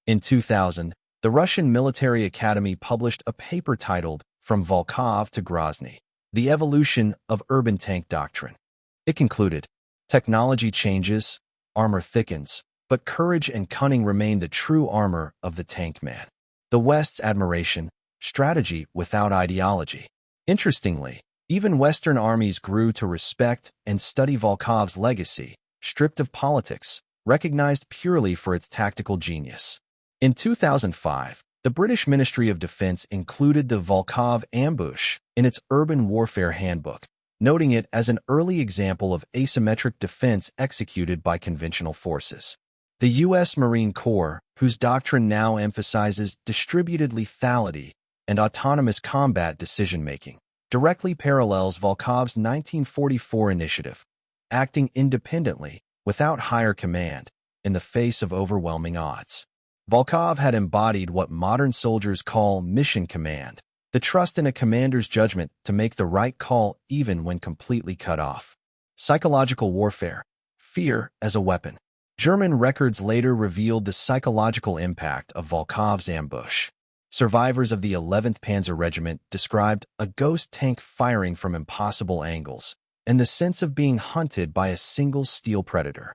In 2000, the Russian Military Academy published a paper titled From Volkhov to Grozny: The Evolution of Urban Tank Doctrine. It concluded, technology changes, armor thickens, but courage and cunning remain the true armor of the tank man. The West's admiration, strategy without ideology. Interestingly, even Western armies grew to respect and study Volkov's legacy, stripped of politics, recognized purely for its tactical genius. In 2005, the British Ministry of Defense included the Volkhov ambush in its Urban Warfare Handbook, noting it as an early example of asymmetric defense executed by conventional forces. The U.S. Marine Corps, whose doctrine now emphasizes distributed lethality and autonomous combat decision-making, directly parallels Volkov's 1944 initiative, acting independently, without higher command, in the face of overwhelming odds. Volkov had embodied what modern soldiers call mission command, the trust in a commander's judgment to make the right call even when completely cut off. Psychological warfare, fear as a weapon. German records later revealed the psychological impact of Volkov's ambush. Survivors of the 11th Panzer Regiment described a ghost tank firing from impossible angles and the sense of being hunted by a single steel predator.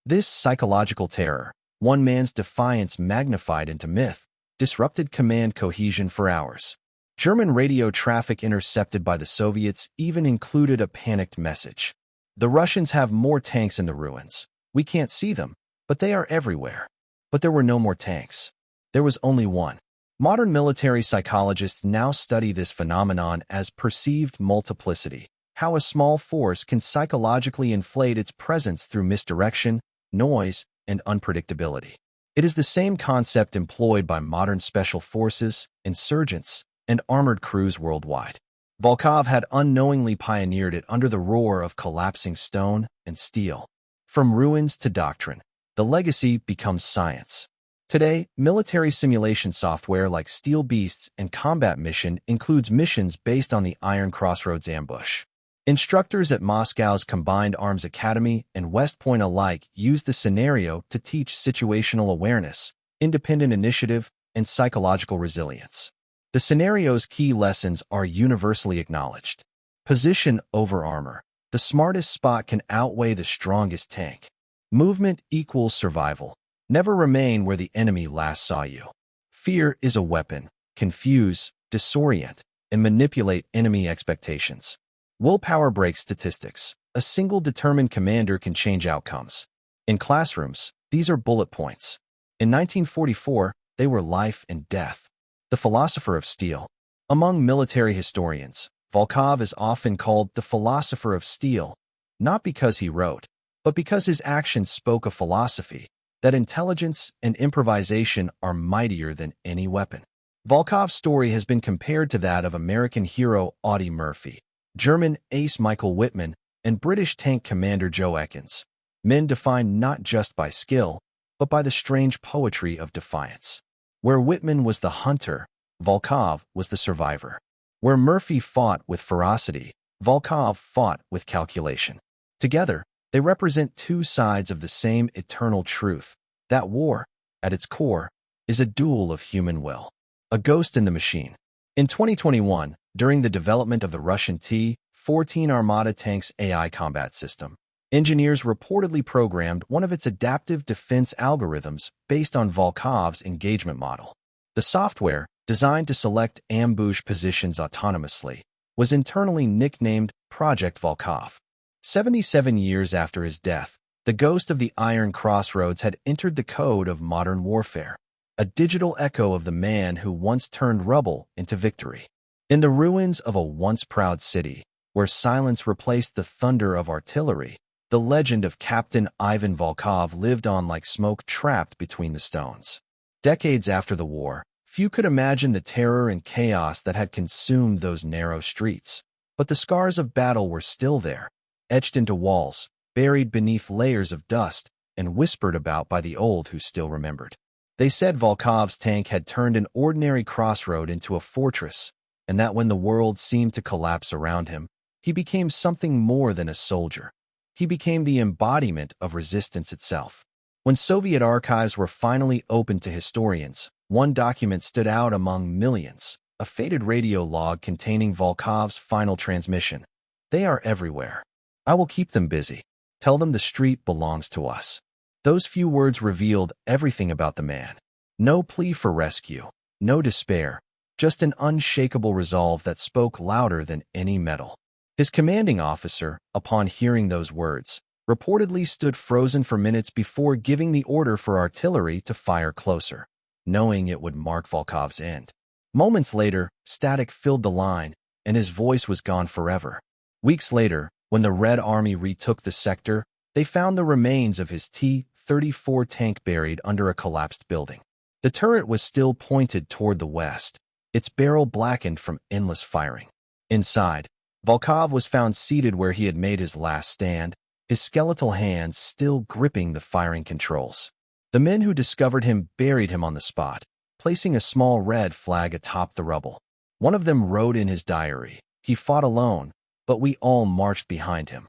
This psychological terror, one man's defiance magnified into myth, disrupted command cohesion for hours. German radio traffic intercepted by the Soviets even included a panicked message. The Russians have more tanks in the ruins. We can't see them, but they are everywhere. But there were no more tanks. There was only one. Modern military psychologists now study this phenomenon as perceived multiplicity, how a small force can psychologically inflate its presence through misdirection, noise, and unpredictability. It is the same concept employed by modern special forces, insurgents, and armored crews worldwide. Volkov had unknowingly pioneered it under the roar of collapsing stone and steel. From ruins to doctrine, the legacy becomes science. Today, military simulation software like Steel Beasts and Combat Mission includes missions based on the Iron Crossroads ambush. Instructors at Moscow's Combined Arms Academy and West Point alike use the scenario to teach situational awareness, independent initiative, and psychological resilience. The scenario's key lessons are universally acknowledged. Position over armor. The smartest spot can outweigh the strongest tank. Movement equals survival. Never remain where the enemy last saw you. Fear is a weapon. Confuse, disorient, and manipulate enemy expectations. Willpower breaks statistics. A single determined commander can change outcomes. In classrooms, these are bullet points. In 1944, they were life and death. The philosopher of steel. Among military historians, Volkov is often called the philosopher of steel, not because he wrote, but because his actions spoke a philosophy that intelligence and improvisation are mightier than any weapon. Volkov's story has been compared to that of American hero Audie Murphy, German ace Michael Wittmann, and British tank commander Joe Ekins, men defined not just by skill, but by the strange poetry of defiance. Where Wittmann was the hunter, Volkov was the survivor. Where Murphy fought with ferocity, Volkov fought with calculation. Together, they represent two sides of the same eternal truth, that war, at its core, is a duel of human will, a ghost in the machine. In 2021, during the development of the Russian T-14 Armata tank's AI combat system, engineers reportedly programmed one of its adaptive defense algorithms based on Volkov's engagement model. The software, designed to select ambush positions autonomously, was internally nicknamed Project Volkov. 77 years after his death, the ghost of the Iron Crossroads had entered the code of modern warfare, a digital echo of the man who once turned rubble into victory. In the ruins of a once proud city, where silence replaced the thunder of artillery, the legend of Captain Ivan Volkov lived on like smoke trapped between the stones. Decades after the war, few could imagine the terror and chaos that had consumed those narrow streets. But the scars of battle were still there, etched into walls, buried beneath layers of dust, and whispered about by the old who still remembered. They said Volkov's tank had turned an ordinary crossroad into a fortress, and that when the world seemed to collapse around him, He became something more than a soldier. He became the embodiment of resistance itself. When Soviet archives were finally opened to historians, one document stood out among millions, a faded radio log containing Volkov's final transmission. "They are everywhere. I will keep them busy. Tell them the street belongs to us." Those few words revealed everything about the man. No plea for rescue, no despair, just an unshakable resolve that spoke louder than any medal. His commanding officer, upon hearing those words, reportedly stood frozen for minutes before giving the order for artillery to fire closer, knowing it would mark Volkov's end. Moments later, static filled the line, and his voice was gone forever. Weeks later, when the Red Army retook the sector, they found the remains of his T-34 tank buried under a collapsed building. The turret was still pointed toward the west, its barrel blackened from endless firing. Inside, Volkov was found seated where he had made his last stand, his skeletal hands still gripping the firing controls. The men who discovered him buried him on the spot, placing a small red flag atop the rubble. One of them wrote in his diary, "He fought alone, but we all marched behind him."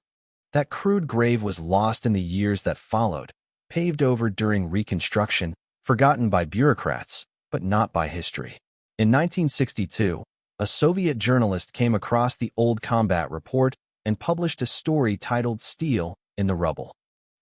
That crude grave was lost in the years that followed, paved over during Reconstruction, forgotten by bureaucrats, but not by history. In 1962, a Soviet journalist came across the old combat report and published a story titled "Steel in the Rubble."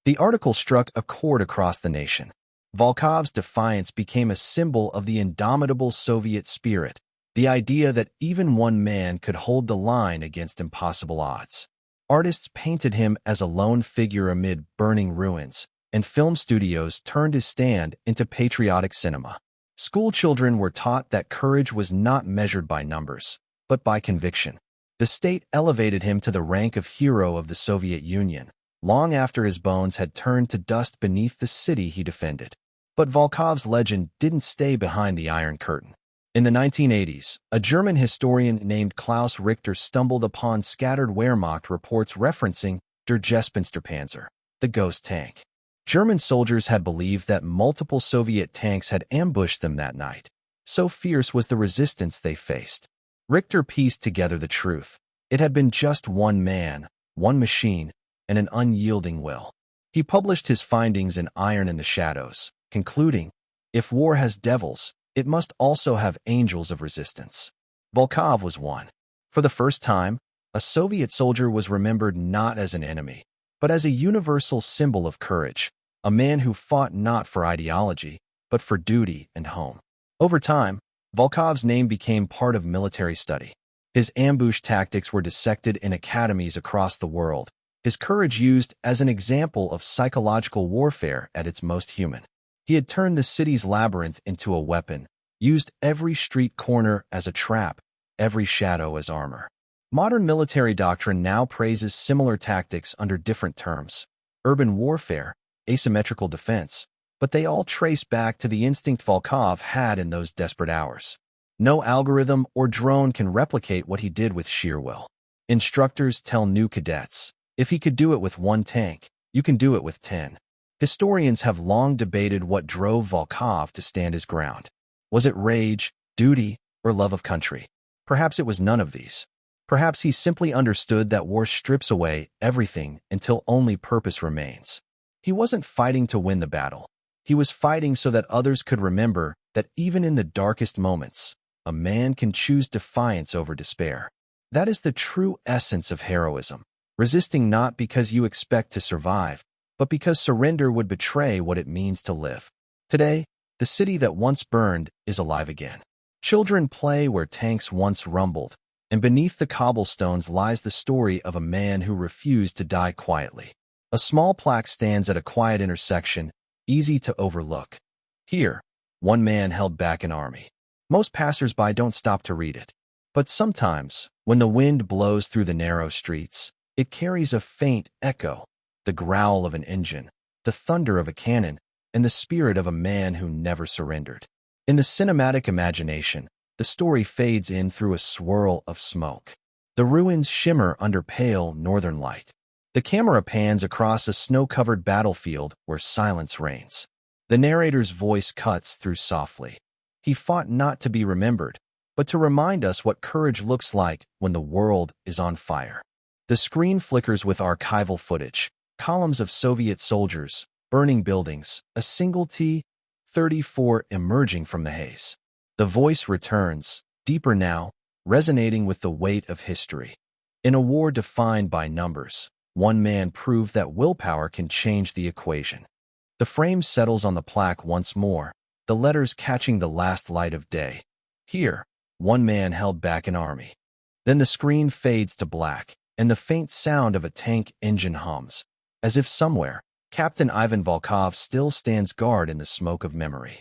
The article struck a chord across the nation. Volkov's defiance became a symbol of the indomitable Soviet spirit, the idea that even one man could hold the line against impossible odds. Artists painted him as a lone figure amid burning ruins, and film studios turned his stand into patriotic cinema. School children were taught that courage was not measured by numbers, but by conviction. The state elevated him to the rank of hero of the Soviet Union, long after his bones had turned to dust beneath the city he defended. But Volkov's legend didn't stay behind the Iron Curtain. In the 1980s, a German historian named Klaus Richter stumbled upon scattered Wehrmacht reports referencing Der Gespensterpanzer, the ghost tank. German soldiers had believed that multiple Soviet tanks had ambushed them that night. So fierce was the resistance they faced. Richter pieced together the truth. It had been just one man, one machine, and an unyielding will. He published his findings in Iron in the Shadows, concluding, "If war has devils, it must also have angels of resistance." Volkov was one. For the first time, a Soviet soldier was remembered not as an enemy, but as a universal symbol of courage, a man who fought not for ideology, but for duty and home. Over time, Volkov's name became part of military study. His ambush tactics were dissected in academies across the world, his courage used as an example of psychological warfare at its most human. He had turned the city's labyrinth into a weapon, used every street corner as a trap, every shadow as armor. Modern military doctrine now praises similar tactics under different terms: urban warfare, asymmetrical defense, but they all trace back to the instinct Volkov had in those desperate hours. No algorithm or drone can replicate what he did with sheer will. Instructors tell new cadets, if he could do it with one tank, you can do it with 10. Historians have long debated what drove Volkov to stand his ground. Was it rage, duty, or love of country? Perhaps it was none of these. Perhaps he simply understood that war strips away everything until only purpose remains. He wasn't fighting to win the battle. He was fighting so that others could remember that even in the darkest moments, a man can choose defiance over despair. That is the true essence of heroism, resisting not because you expect to survive, but because surrender would betray what it means to live. Today, the city that once burned is alive again. Children play where tanks once rumbled, and beneath the cobblestones lies the story of a man who refused to die quietly. A small plaque stands at a quiet intersection, easy to overlook. Here, one man held back an army. Most passers-by don't stop to read it. But sometimes, when the wind blows through the narrow streets, it carries a faint echo, the growl of an engine, the thunder of a cannon, and the spirit of a man who never surrendered. In the cinematic imagination, the story fades in through a swirl of smoke. The ruins shimmer under pale northern light. The camera pans across a snow-covered battlefield where silence reigns. The narrator's voice cuts through softly. He fought not to be remembered, but to remind us what courage looks like when the world is on fire. The screen flickers with archival footage, columns of Soviet soldiers, burning buildings, a single T-34 emerging from the haze. The voice returns, deeper now, resonating with the weight of history. In a war defined by numbers, one man proved that willpower can change the equation. The frame settles on the plaque once more, the letters catching the last light of day. Here, one man held back an army. Then the screen fades to black, and the faint sound of a tank engine hums, as if somewhere, Captain Ivan Volkov still stands guard in the smoke of memory.